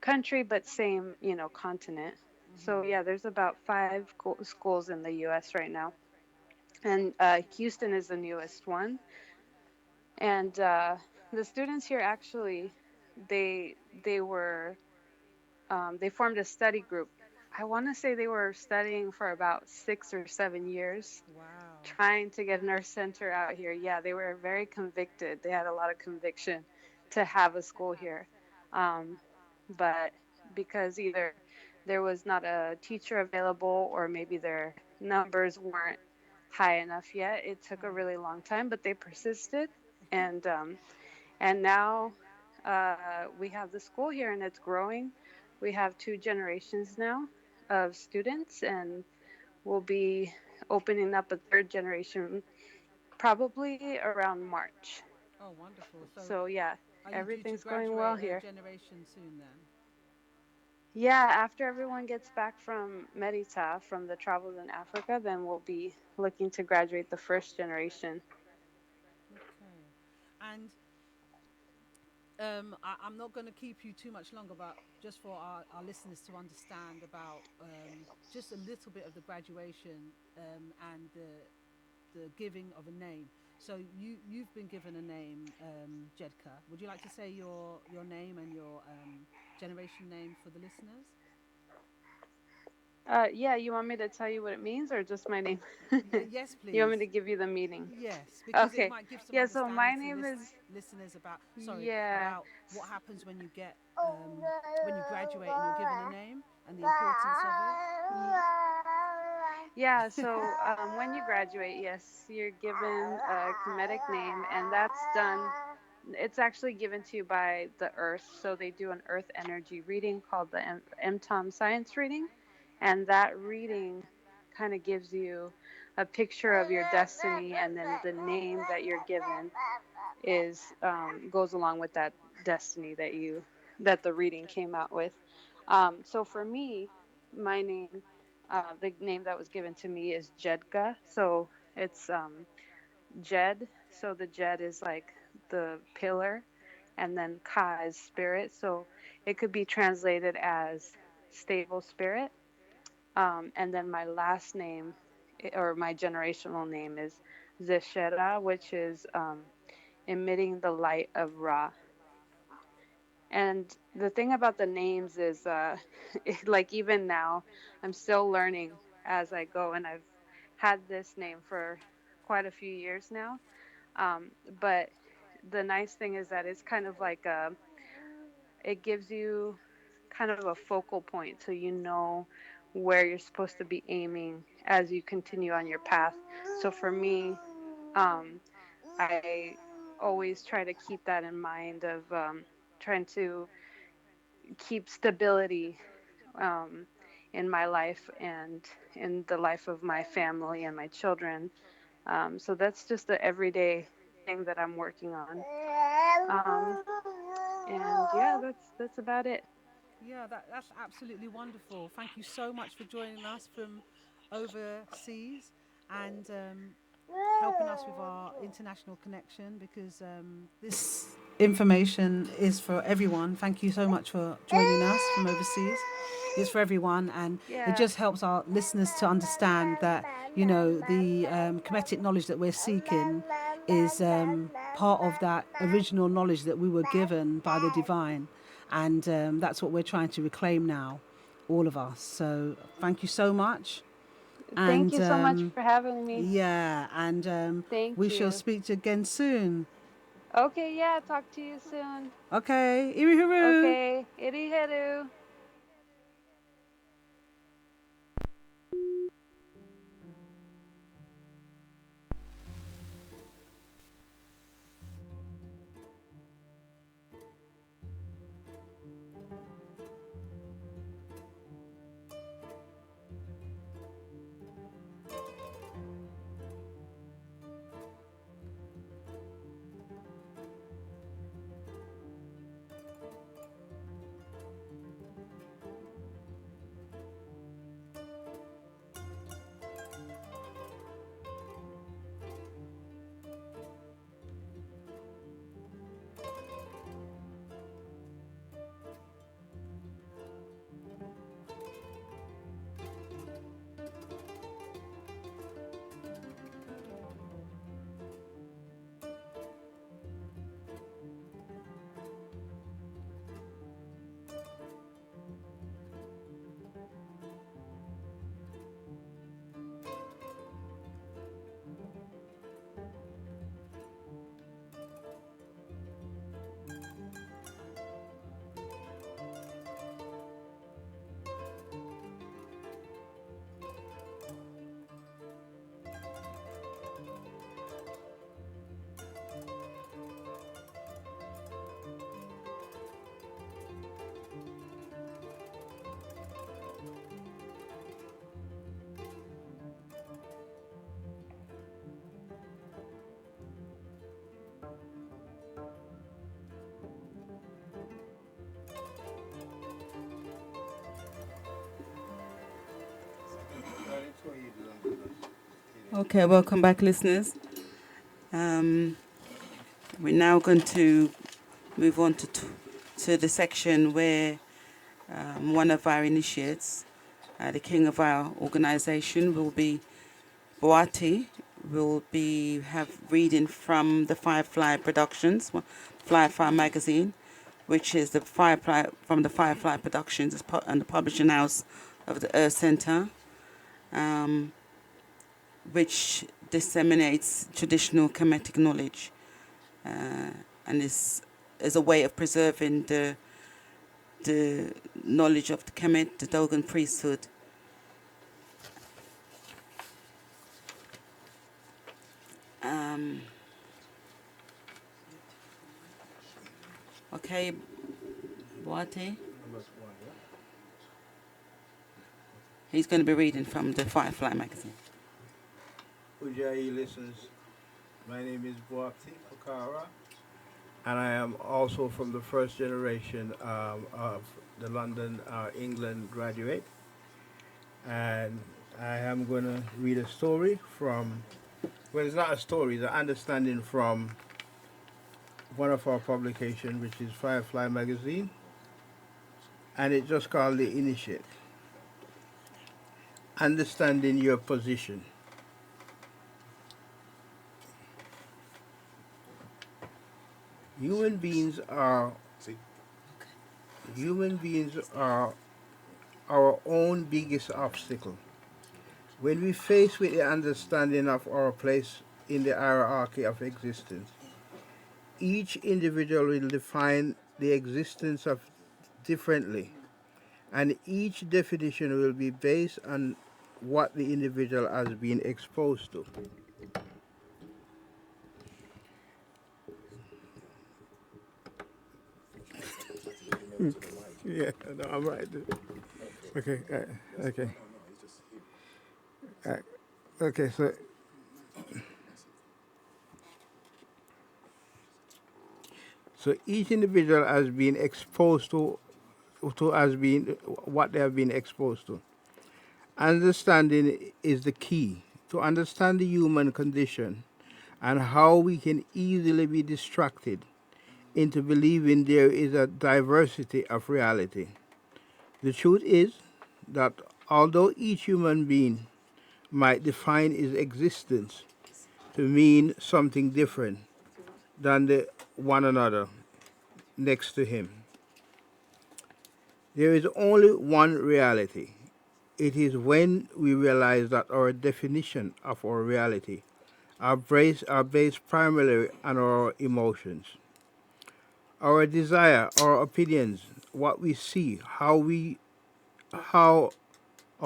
country, but same, continent. So yeah, there's about five schools in the U.S. right now, and Houston is the newest one. And the students here actually, they were they formed a study group. I want to say they were studying for about 6 or 7 years, Wow. trying to get a nurse center out here. Yeah, they were very convicted. They had a lot of conviction to have a school here. Um, but because either there was not a teacher available or maybe their numbers weren't high enough yet, it took a really long time, but they persisted. And now we have the school here and it's growing. We have two generations now of students, and we'll be opening up a third generation probably around March. Oh, wonderful. So, So yeah, are you due to everything's going well graduate a here. generation soon then? Yeah, after everyone gets back from Merita, from the travels in Africa, then we'll be looking to graduate the first generation. Okay. And I'm not going to keep you too much longer, but just for our listeners to understand about just a little bit of the graduation and the giving of a name. So you've been given a name, Jedka. Would you like to say your name and your generation name for the listeners? Yeah, you want me to tell you what it means or just my name? Yes, You want me please. to give you the meaning? Yes, because it Okay. might give some Yeah, so my understanding to name is, listeners about yeah. about what happens when you get when you graduate and you're given a name and the importance of it. Yeah, so when you graduate, yes, you're given a Kemetic name, and that's done. It's actually given to you by the Earth. So they do an Earth energy reading called the MTOM science reading, and that reading kind of gives you a picture of your destiny, and then the name that you're given is goes along with that destiny that the reading came out with. So for me, my name, the name that was given to me is Jedka. So it's Jed. So the Jed is like the pillar, and then Ka is spirit. So it could be translated as stable spirit. And then my last name, or my generational name, is Zeshera, which is emitting the light of Ra. And the thing about the names is, like even now, I'm still learning as I go, and I've had this name for quite a few years now. But the nice thing is that it's kind of like it gives you kind of a focal point, so you know where you're supposed to be aiming as you continue on your path. So for me, I always try to keep that in mind of trying to keep stability um, in my life and in the life of my family and my children. So that's just the everyday thing that I'm working on. Um, and yeah, that's about it. Yeah, that's absolutely wonderful. Thank you so much for joining us from overseas and helping us with our international connection because this information is for everyone. Thank you so much for joining us from overseas. It's for everyone, and it Yeah. just helps our listeners to understand that the Kemetic knowledge that we're seeking is part of that original knowledge that we were given by the divine, and that's what we're trying to reclaim now, all of us. So thank you so much, Thank and you so much for having me. yeah, and Thank we shall you. speak again soon. Okay, yeah, talk to you soon. Okay, Irihiru. Okay, iriheru. Okay, welcome back, listeners. We're now going to move on to the section where one of our initiates, the king of our organization, will be Boati, have reading from the Firefly Productions, Firefly magazine, which is the Firefly from the Firefly Productions and the publishing house of the Earth Center, which disseminates traditional Kemetic knowledge and is a way of preserving the knowledge of the Kemet, the Dogon priesthood. Okay, Boate. He's going to be reading from the Firefly magazine. Ujjayi listeners, my name is Boapti Okara, and I am also from the first generation of the London, England graduate. And I am going to read a story from, well, it's not a story, it's an understanding from one of our publications, which is Firefly magazine, and it's just called The Initiate. Understanding your position. Human beings are our own biggest obstacle. When we face with the understanding of our place in the hierarchy of existence, each individual will define the existence of differently, and each definition will be based on what the individual has been exposed to. Yeah, no, I'm right. Okay, okay. Okay, so each individual has been exposed to has been what they have been exposed to. Understanding is the key to understand the human condition and how we can easily be distracted into believing there is a diversity of reality. The truth is that although each human being might define his existence to mean something different than the one another next to him, there is only one reality. It is when we realize that our definition of our reality are based primarily on our emotions. Our desire, our opinions, what we see, how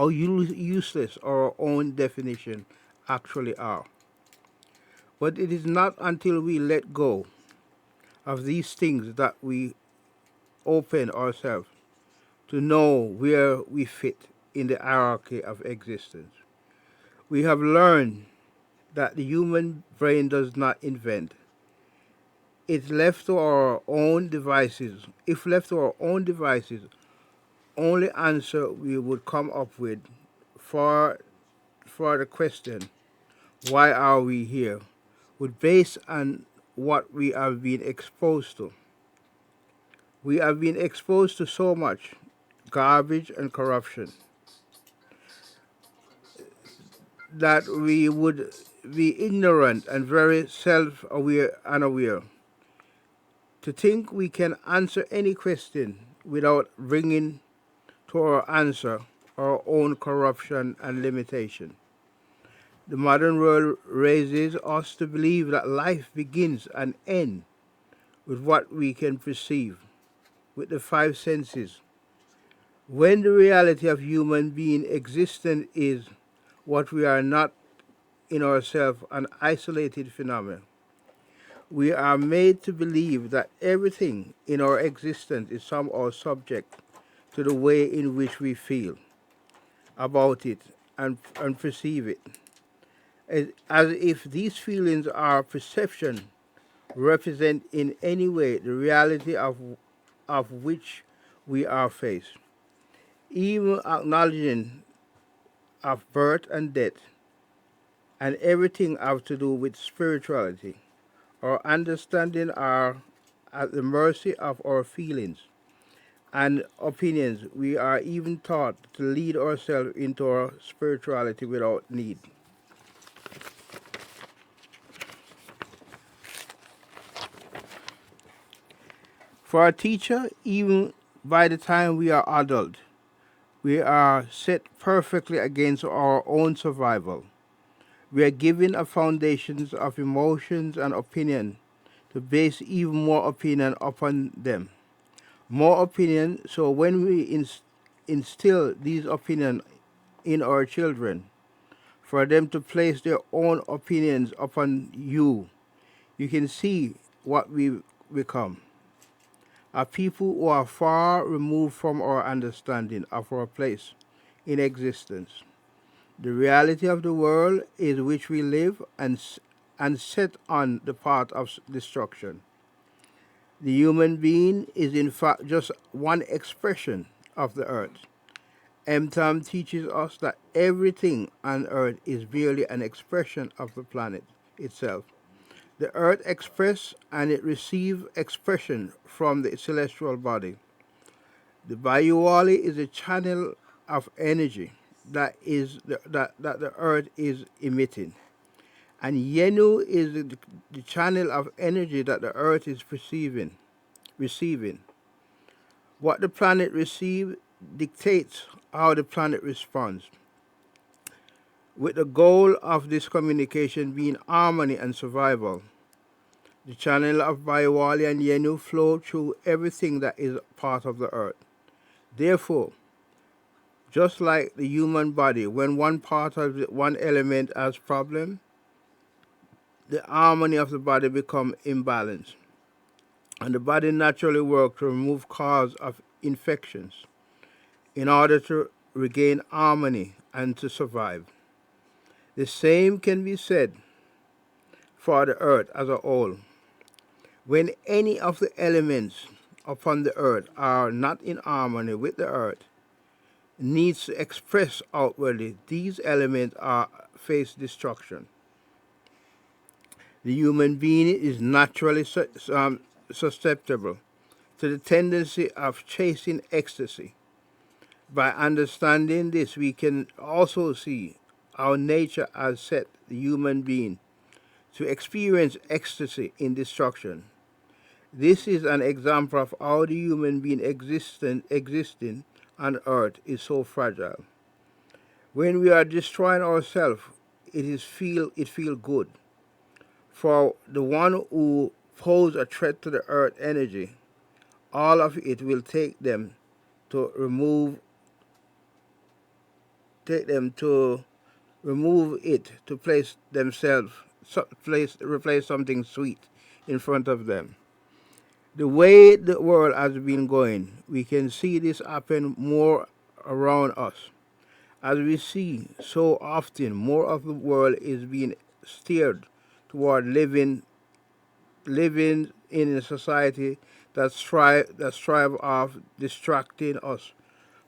useless our own definition actually are. But it is not until we let go of these things that we open ourselves to know where we fit in the hierarchy of existence. We have learned that the human brain does not invent. If left to our own devices, only answer we would come up with for the question, why are we here, would base on what we have been exposed to. We have been exposed to so much garbage and corruption that we would be ignorant and very unaware. To think we can answer any question without bringing to our answer our own corruption and limitation. The modern world raises us to believe that life begins and ends with what we can perceive, with the five senses, when the reality of human being existence is what we are not in ourselves, an isolated phenomenon. We are made to believe that everything in our existence is somehow subject to the way in which we feel about it and perceive it, as if these feelings or perception represent in any way the reality of which we are faced. Even acknowledging of birth and death, and everything have to do with spirituality. Our understanding are at the mercy of our feelings and opinions. We are even taught to lead ourselves into our spirituality without need. For a teacher, even by the time we are adult, we are set perfectly against our own survival. We are given a foundations of emotions and opinion to base even more opinion upon them. More opinion, so when we instill these opinions in our children, for them to place their own opinions upon you, you can see what we become. A people who are far removed from our understanding of our place in existence. The reality of the world is which we live and set on the path of destruction. The human being is in fact just one expression of the earth. M. teaches us that everything on earth is merely an expression of the planet itself. The earth expresses and it receives expression from the celestial body. The Bayuwali is a channel of energy that the earth is emitting. And Yenu is the channel of energy that the earth is receiving. What the planet receives dictates how the planet responds, with the goal of this communication being harmony and survival. The channel of Bayawali and Yenu flow through everything that is part of the earth. Therefore, just like the human body, when one part of one element has problem, the harmony of the body become imbalanced, and the body naturally works to remove cause of infections in order to regain harmony and to survive. The same can be said for the earth as a whole. When any of the elements upon the earth are not in harmony with the earth, needs to express outwardly, these elements are face destruction. The human being is naturally susceptible to the tendency of chasing ecstasy. By understanding this, we can also see how nature has set the human being to experience ecstasy in destruction. This is an example of how the human being existing on earth is so fragile. When we are destroying ourselves, it feel good. For the one who pose a threat to the earth energy, all of it will take them to remove it to place themselves replace something sweet in front of them. The way the world has been going, we can see this happen more around us. As we see so often, more of the world is being steered toward living in a society that strive of distracting us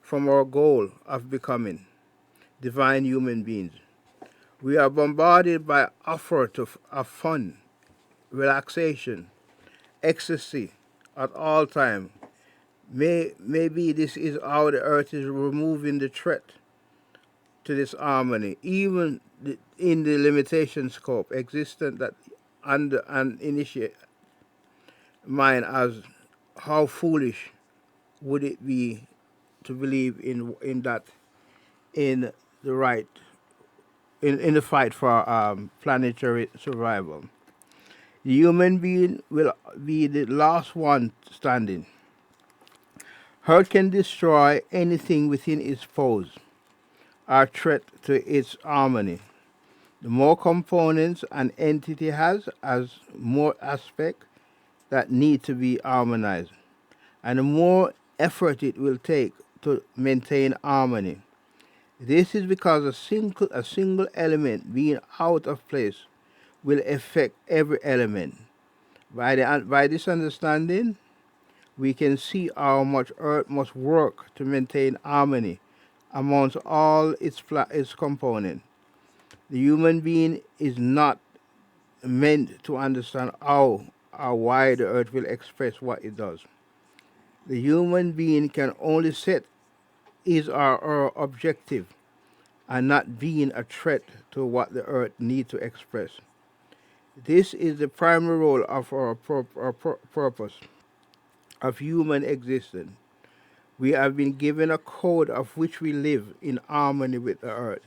from our goal of becoming divine human beings. We are bombarded by offers of fun, relaxation, ecstasy at all time. Maybe this is how the earth is removing the threat to this harmony, even in the limitation scope existent that under an initiate mind as how foolish would it be to believe in that in the right in the fight for planetary survival. The human being will be the last one standing. Hurt can destroy anything within its pose, or threat to its harmony. The more components an entity has more aspects that need to be harmonized, and the more effort it will take to maintain harmony. This is because a single element being out of place will affect every element. By this understanding, we can see how much Earth must work to maintain harmony amongst all its components. The human being is not meant to understand how or why the earth will express what it does. The human being can only set his or her objective and not being a threat to what the earth needs to express. This is the primary role of our purpose of human existence. We have been given a code of which we live in harmony with the earth.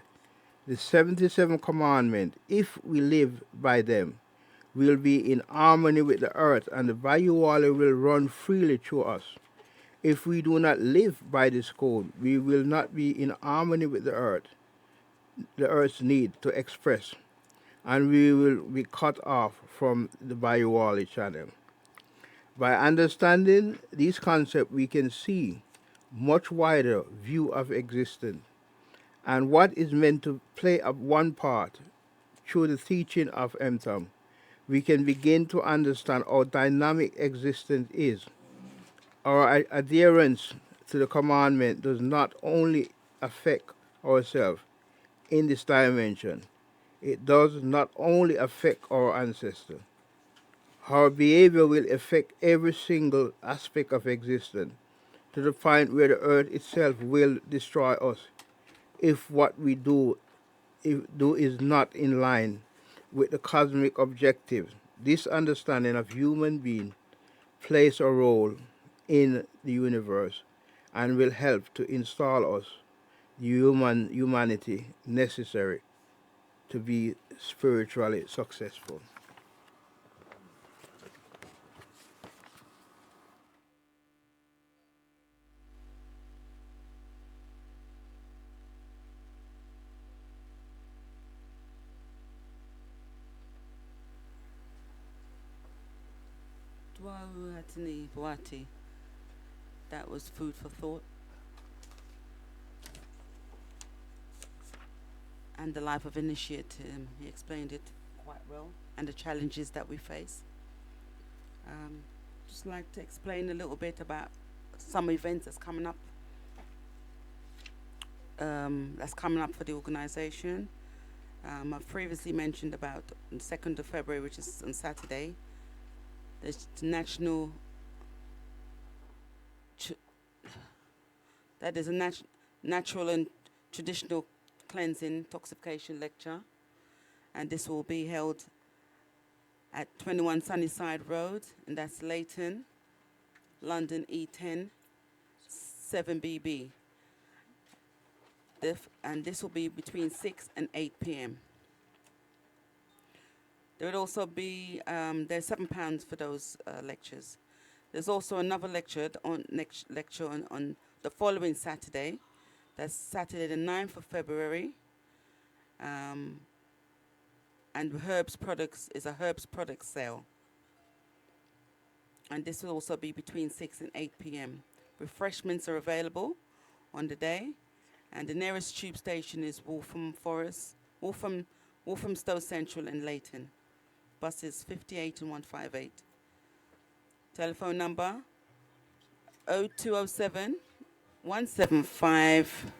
The 77 commandments, if we live by them, will be in harmony with the earth, and the value will run freely through us. If we do not live by this code, we will not be in harmony with the earth's need to express, and we will be cut off from the Bayouali channel. By understanding these concepts, we can see much wider view of existence and what is meant to play up one part through the teaching of Mtham. We can begin to understand how dynamic existence is. Our adherence to the commandment does not only affect ourselves in this dimension, it does not only affect our ancestors. Our behavior will affect every single aspect of existence, to the point where the earth itself will destroy us if what we do is not in line with the cosmic objectives. This understanding of human being plays a role in the universe and will help to install us the humanity necessary to be spiritually successful. That was food for thought. And the life of initiate, he explained it quite well, and the challenges that we face. Just like to explain a little bit about some events that's coming up. That's coming up for the organization. I've previously mentioned about the 2nd of February, which is on Saturday. There's national. That is a natural and traditional cleansing toxification lecture, and this will be held at 21 Sunnyside Road, and that's Leighton, London E10 7BB. And this will be between 6 and 8 p.m. There would also be there's £7 for those lectures. There's also another lecture on the following Saturday. That's Saturday the 9th of February. And herbs products is a herbs product sale. And this will also be between 6 and 8 p.m. Refreshments are available on the day. And the nearest tube station is Walthamstow Central and Leighton. Buses 58 and 158. Telephone number 0207 175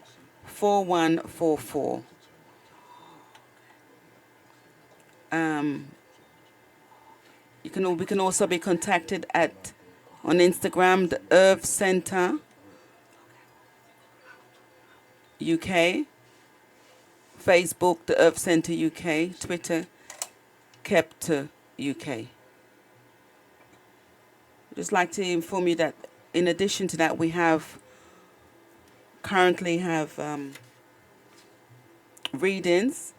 4144. We can also be contacted on Instagram, the Earth Center UK, Facebook, the Earth Center UK, Twitter, pt3 UK. Just like to inform you that in addition to that, we currently have readings.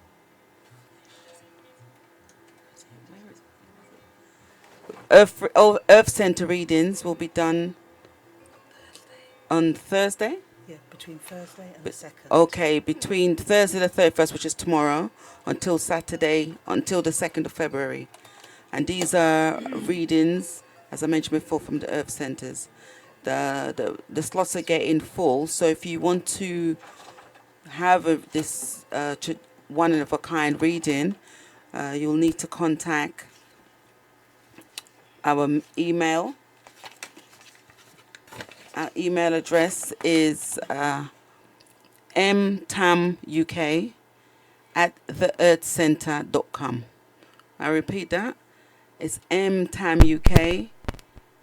Earth Center readings will be done on Thursday. Yeah, between Thursday and the 2nd. Okay, between Thursday the 31st, which is tomorrow, until Saturday, until the 2nd of February. And these are readings, as I mentioned before, from the Earth Centers. The slots are getting full, so if you want to have this one-of-a-kind reading, you'll need to contact our email. Our email address is mtamuk at theearthcenter.com. I repeat that. It's mtamuk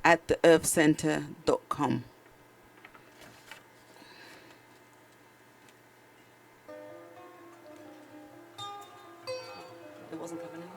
at theearthcenter.com. It wasn't coming out.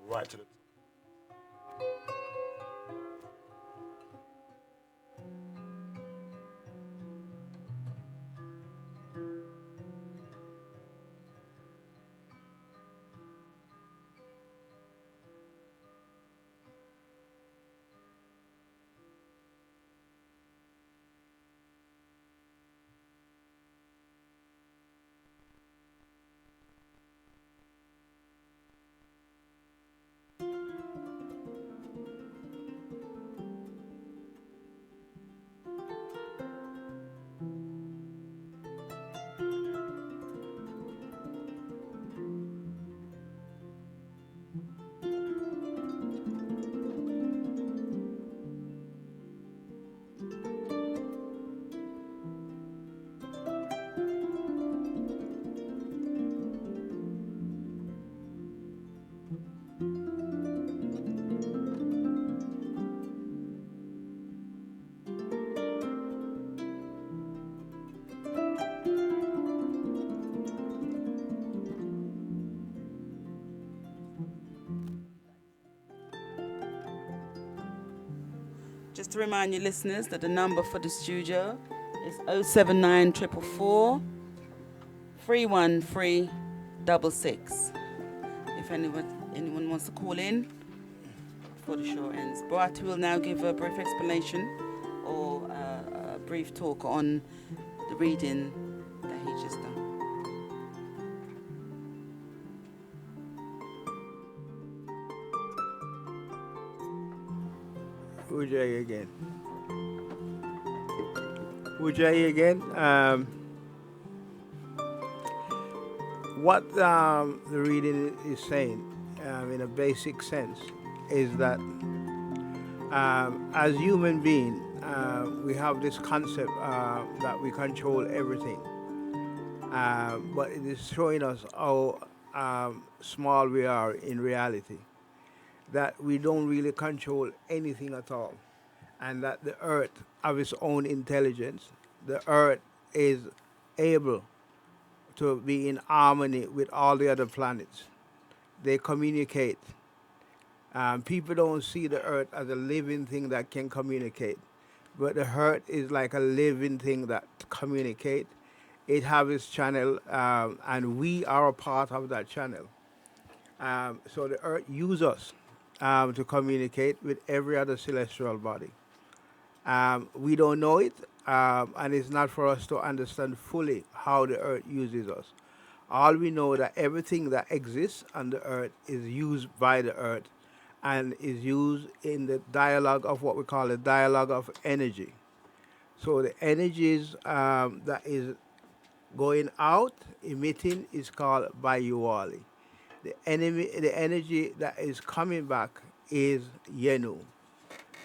Right to the Just to remind you listeners that the number for the studio is 079 444 31366. If anyone wants to call in before the show ends. Boati will now give a brief explanation or a brief talk on the reading that he just done. Ujjayi again. Ujjayi again. What the reading is saying, in a basic sense, is that as human beings, we have this concept that we control everything. But it is showing us how small we are in reality. That we don't really control anything at all. And that the earth have its own intelligence. The earth is able to be in harmony with all the other planets. They communicate. People don't see the earth as a living thing that can communicate. But the earth is like a living thing that communicates. It has its channel, and we are a part of that channel. So the earth uses us to communicate with every other celestial body. We don't know it, and it's not for us to understand fully how the earth uses us. All we know that everything that exists on the earth is used by the earth and is used in the dialogue of what we call the dialogue of energy. So the energies that is going out, emitting, is called Bayuwali. The energy that is coming back is Yenu.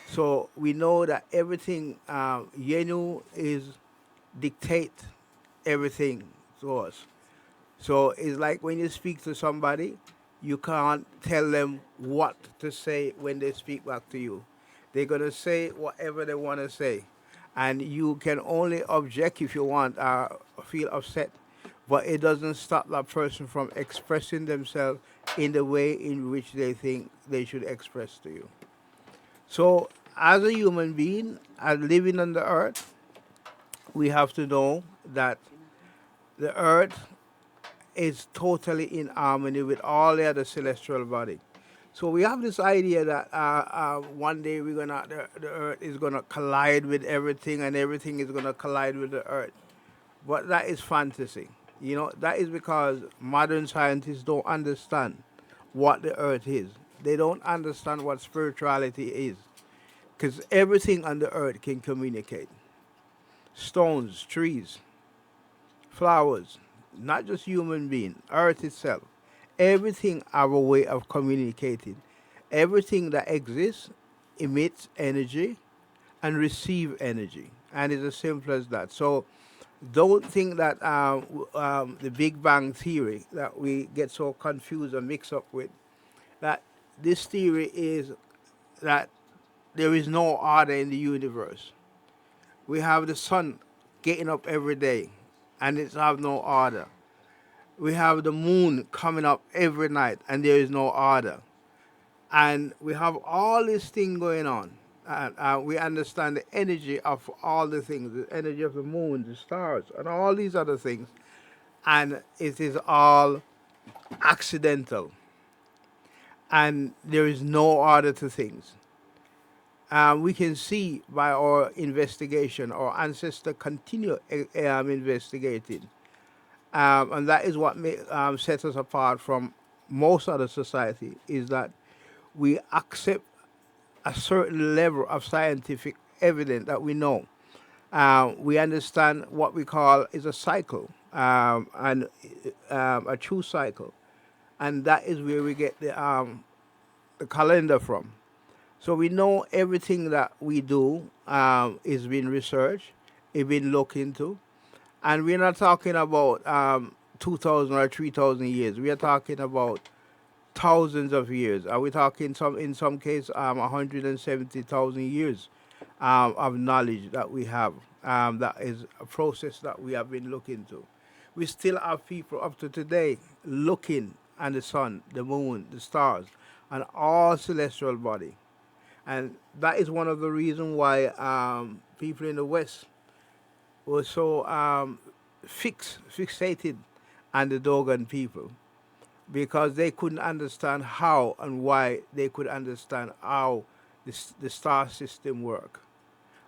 So we know that everything, Yenu is dictate everything to us. So it's like when you speak to somebody, you can't tell them what to say when they speak back to you. They're going to say whatever they want to say. And you can only object if you want, feel upset. But it doesn't stop that person from expressing themselves in the way in which they think they should express to you. So as a human being, as living on the earth, we have to know that the earth is totally in harmony with all the other celestial body. So we have this idea that one day the Earth is gonna collide with everything, and everything is gonna collide with the Earth. But that is fantasy. You know, that is because modern scientists don't understand what the Earth is. They don't understand what spirituality is, because everything on the Earth can communicate. Stones, trees, flowers, not just human being, Earth itself. Everything have a way of communicating. Everything that exists emits energy and receive energy, and it's as simple as that. So don't think that the Big Bang theory that we get so confused and mixed up with, that this theory is that there is no order in the universe. We have the sun getting up every day, and it's have no order. We have the moon coming up every night, and there is no order. And we have all this thing going on. And we understand the energy of all the things, the energy of the moon, the stars, and all these other things. And it is all accidental. And there is no order to things. We can see by our investigation, our ancestors continue investigating. And that is what sets us apart from most other society, is that we accept a certain level of scientific evidence that we know. We understand what we call is a cycle, and a true cycle. And that is where we get the calendar from. So we know everything that we do is being researched, it's been looked into. And we're not talking about 2,000 or 3,000 years. We are talking about thousands of years. Are we talking in some case 170,000 years of knowledge that we have? That is a process that we have been looking to. We still have people up to today looking at the sun, the moon, the stars, and all celestial body. And that is one of the reasons why people in the West were so fixated on the Dogon people, because they couldn't understand how and why they could understand how the star system work.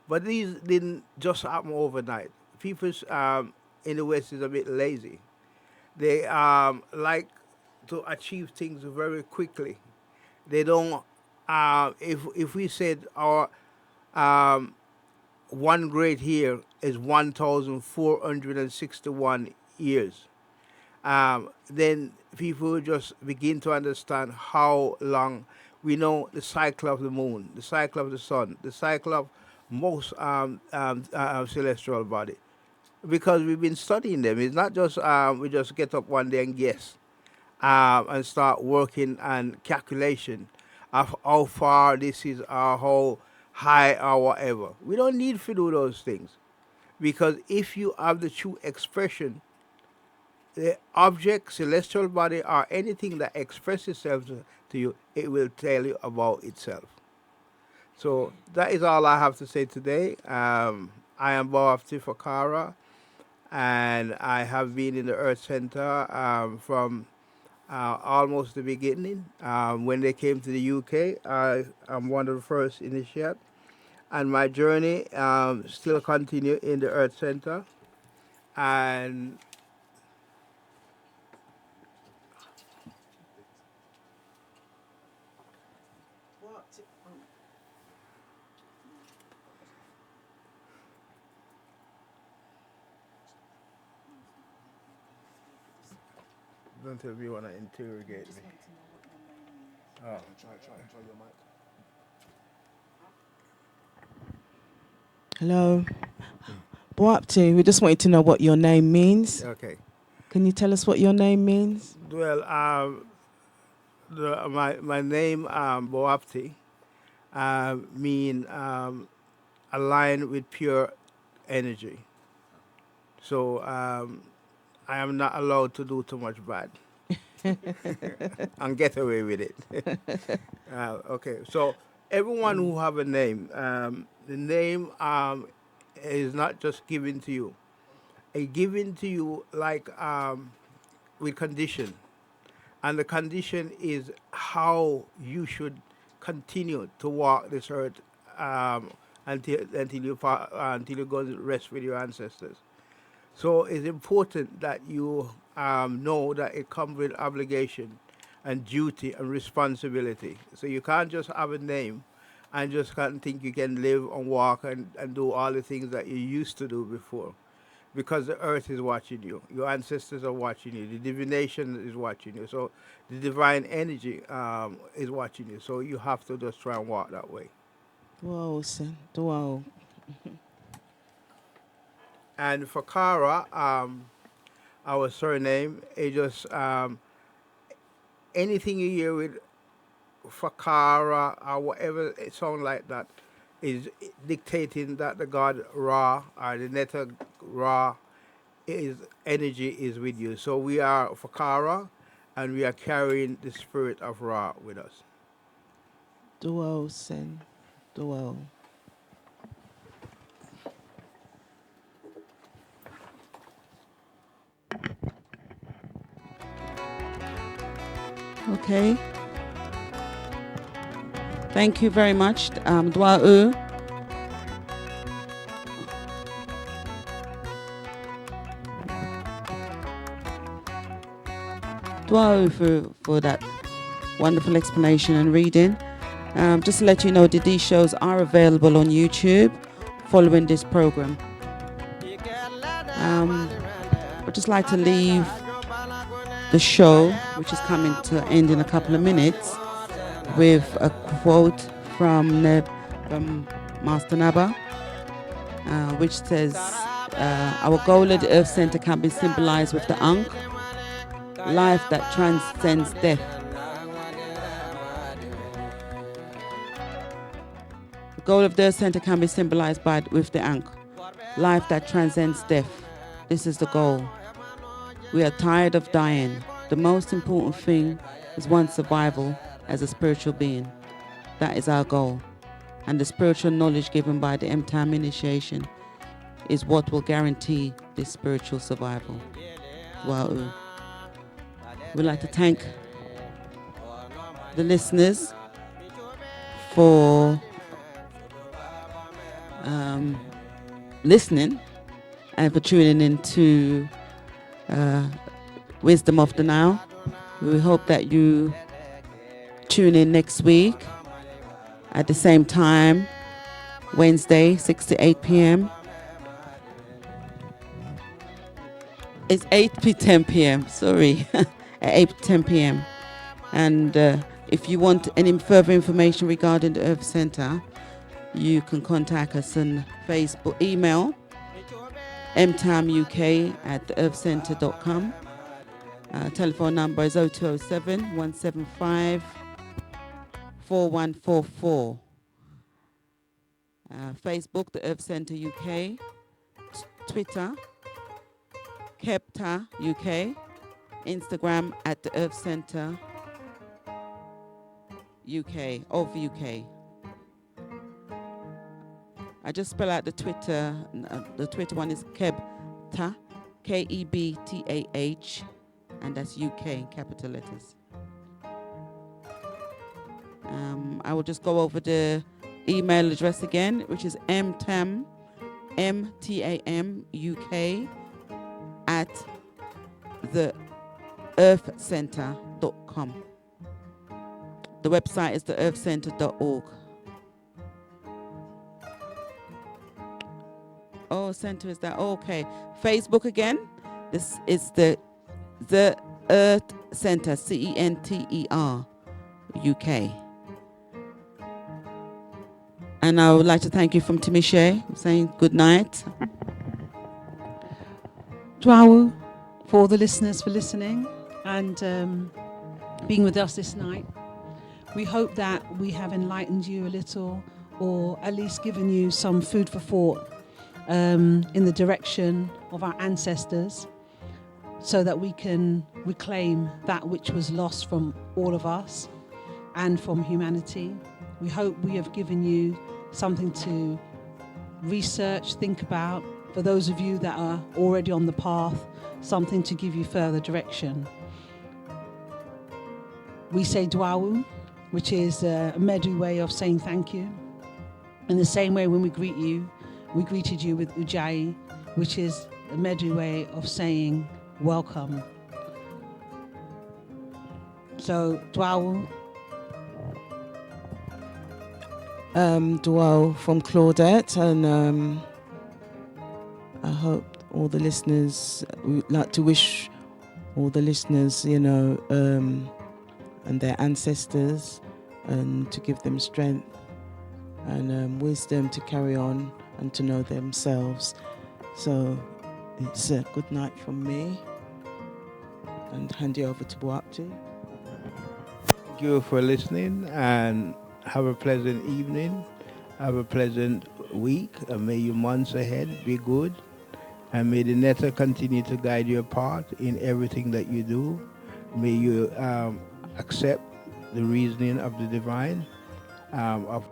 But these didn't just happen overnight. People in the West is a bit lazy. They like to achieve things very quickly. They don't. If we said our one great year is 1,461 years, then people will just begin to understand how long. We know the cycle of the moon, the cycle of the sun, the cycle of most celestial body, because we've been studying them. It's not just we just get up one day and guess and start working on calculation of how far this is or how high or whatever. We don't need to do those things, because if you have the true expression, the object, celestial body, or anything that expresses itself to you, it will tell you about itself. So that is all I have to say today. I am Bob Tifakara, and I have been in the Earth Center from almost the beginning. When they came to the UK, I am one of the first initiates, and my journey still continue in the Earth Center. And don't tell me you want to interrogate me. Oh. Try your mic. Hello. Boapti, we just wanted to know what your name means. Okay. Can you tell us what your name means? Well, my name Boapti mean aligned with pure energy. So I am not allowed to do too much bad and get away with it. Okay, so everyone who have a name, the name is not just given to you. It's given to you like with condition. And the condition is how you should continue to walk this earth until you go to rest with your ancestors. So it's important that you know that it comes with obligation and duty and responsibility. So you can't just have a name and just can't think you can live and walk and do all the things that you used to do before. Because the earth is watching you. Your ancestors are watching you. The divination is watching you. So the divine energy is watching you. So you have to just try and walk that way. Wow, sen. Wow. And for Kara, our surname, it just anything you hear with Fakara or whatever it sounds like that is dictating that the god Ra or the Netta Ra is energy is with you. So we are Fakara and we are carrying the spirit of Ra with us. Wow, sen. Wow. Okay. Thank you very much, Dwa'u. Dwa'u for that wonderful explanation and reading. Just to let you know that these shows are available on YouTube following this program. I'd just like to leave the show, which is coming to end in a couple of minutes, with a quote from Master Naba, which says, our goal at the Earth Center can be symbolized with the Ankh, life that transcends death. The goal of the Earth Center can be symbolized with the Ankh, life that transcends death. This is the goal. We are tired of dying. The most important thing is one's survival as a spiritual being. That is our goal. And the spiritual knowledge given by the M-Time initiation is what will guarantee this spiritual survival. Wow. We'd like to thank the listeners for listening and for tuning in to Wizdom of the Nile. We hope that you tune in next week at the same time, Wednesday, 6 to 8 p.m. It's 8 to 10 p.m., sorry, at 8 to 10 p.m. And if you want any further information regarding the Earth Center, you can contact us on Facebook, email, mtimeuk@theearthcenter.com. Telephone number is 0207 175 4144. Facebook, The Earth Center UK. Twitter, Kepta UK. Instagram at The Earth Center UK, of UK. I just spell out the Twitter. The Twitter one is Kebtah, Kebtah, and that's UK in capital letters. I will just go over the email address again, which is mtamuk @theearthcenter.com. The website is theearthcenter.org. Oh, center is that? Oh, okay. Facebook again. This is the Earth Center, CENTER UK. And I would like to thank you from Timishe, saying good night. Dwawu, for all the listeners for listening and being with us this night. We hope that we have enlightened you a little, or at least given you some food for thought in the direction of our ancestors, so that we can reclaim that which was lost from all of us and from humanity. We hope we have given you something to research, think about. For those of you that are already on the path, something to give you further direction. we say Dwawu, which is a Medu way of saying thank you. In the same way, when we greet you, we greeted you with Ujai, which is a Medu way of saying welcome. So Dwawu. Dwell from Claudette, and I hope all the listeners, we'd like to wish all the listeners, and their ancestors, and to give them strength and wisdom to carry on and to know themselves. So it's a good night from me, and hand you over to Boapti. Thank you for listening, and have a pleasant evening. Have a pleasant week, and may your months ahead be good. And may the Netta continue to guide your path in everything that you do. May you accept the reasoning of the divine, of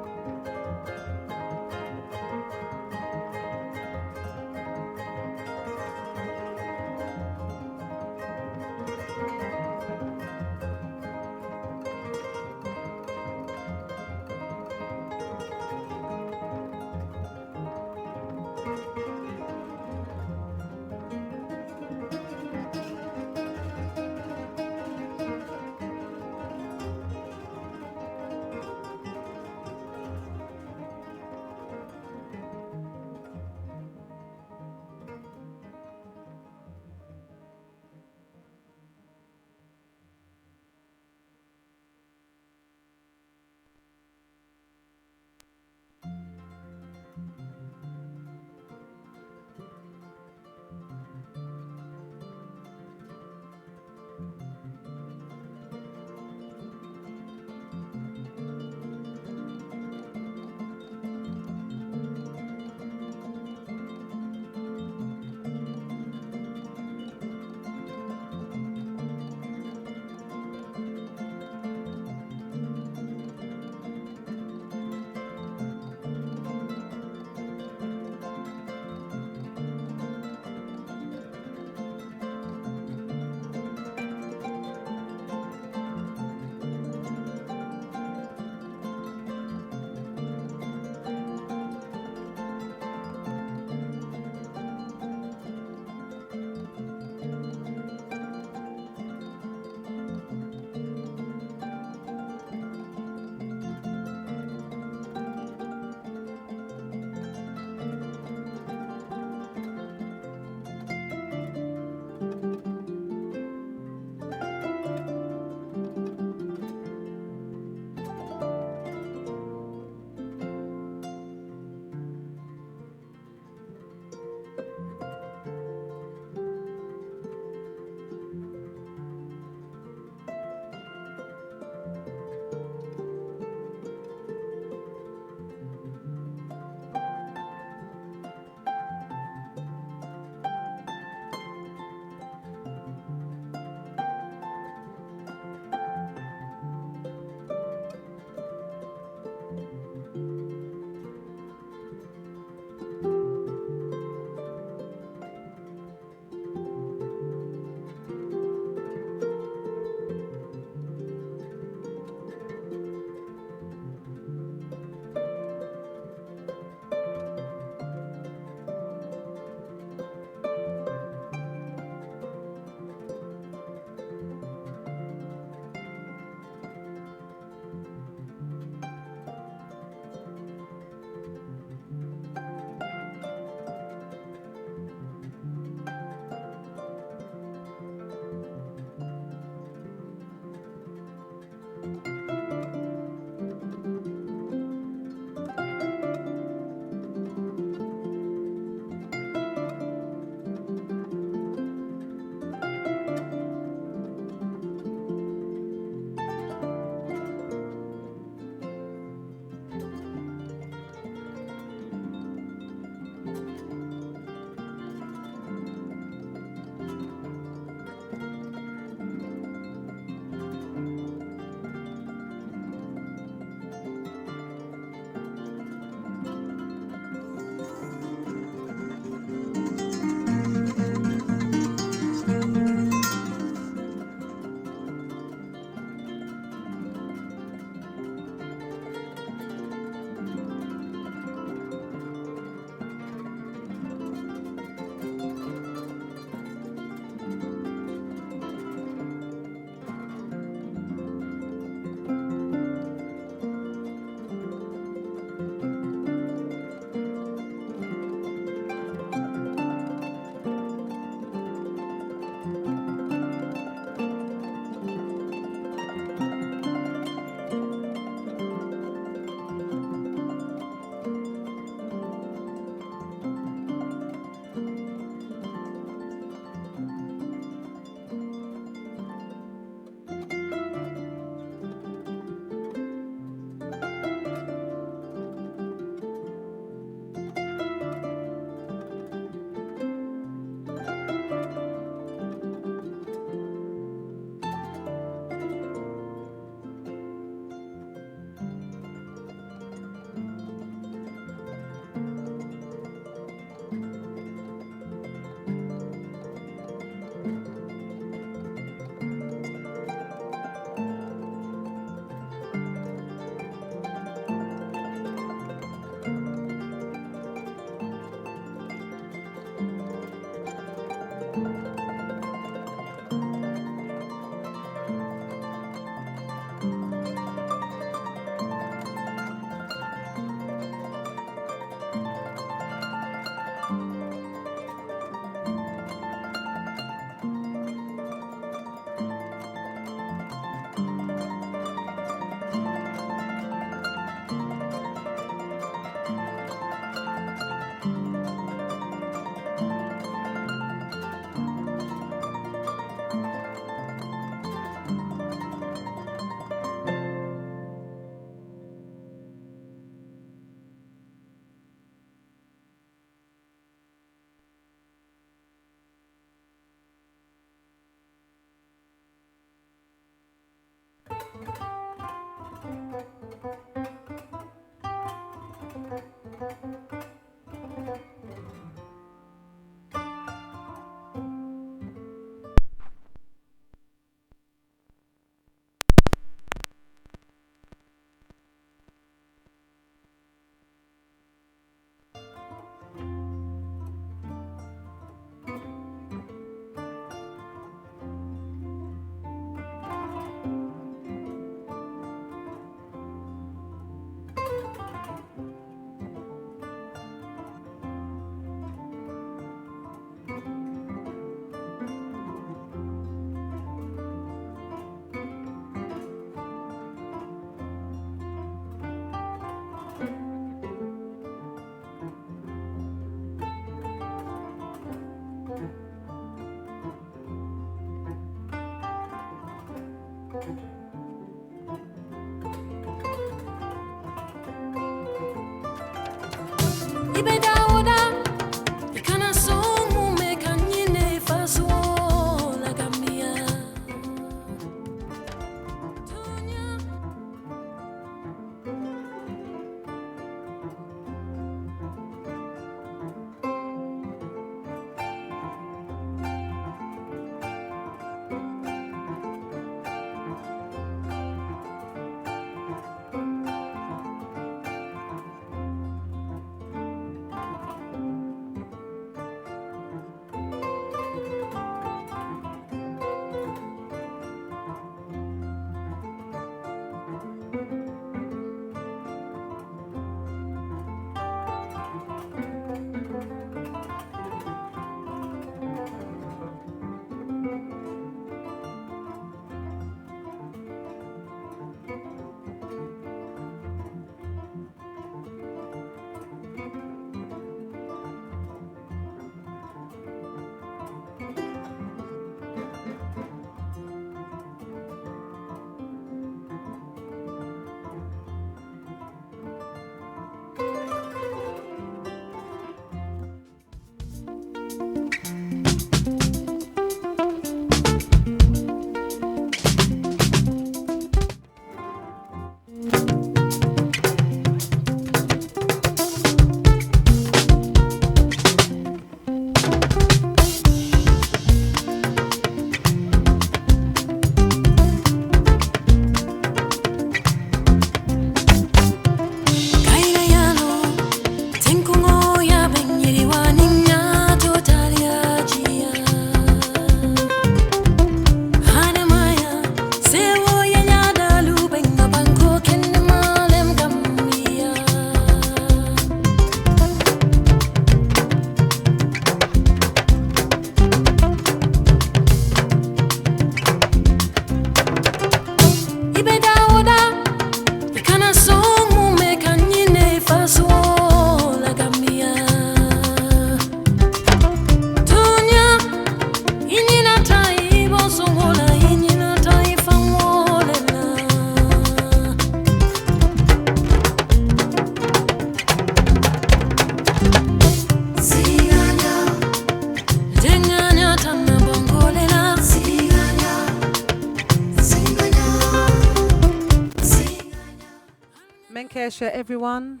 Menkesha, everyone.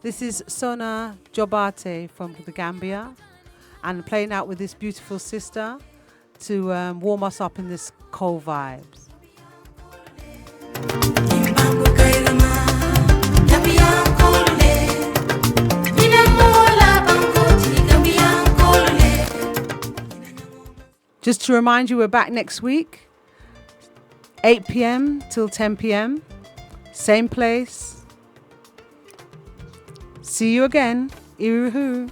This is Sona Jobate from the Gambia, and playing out with this beautiful sister to warm us up in this cold vibes. Just to remind you, we're back next week, 8 p.m. till 10 p.m. Same place. See you again. Iruhu.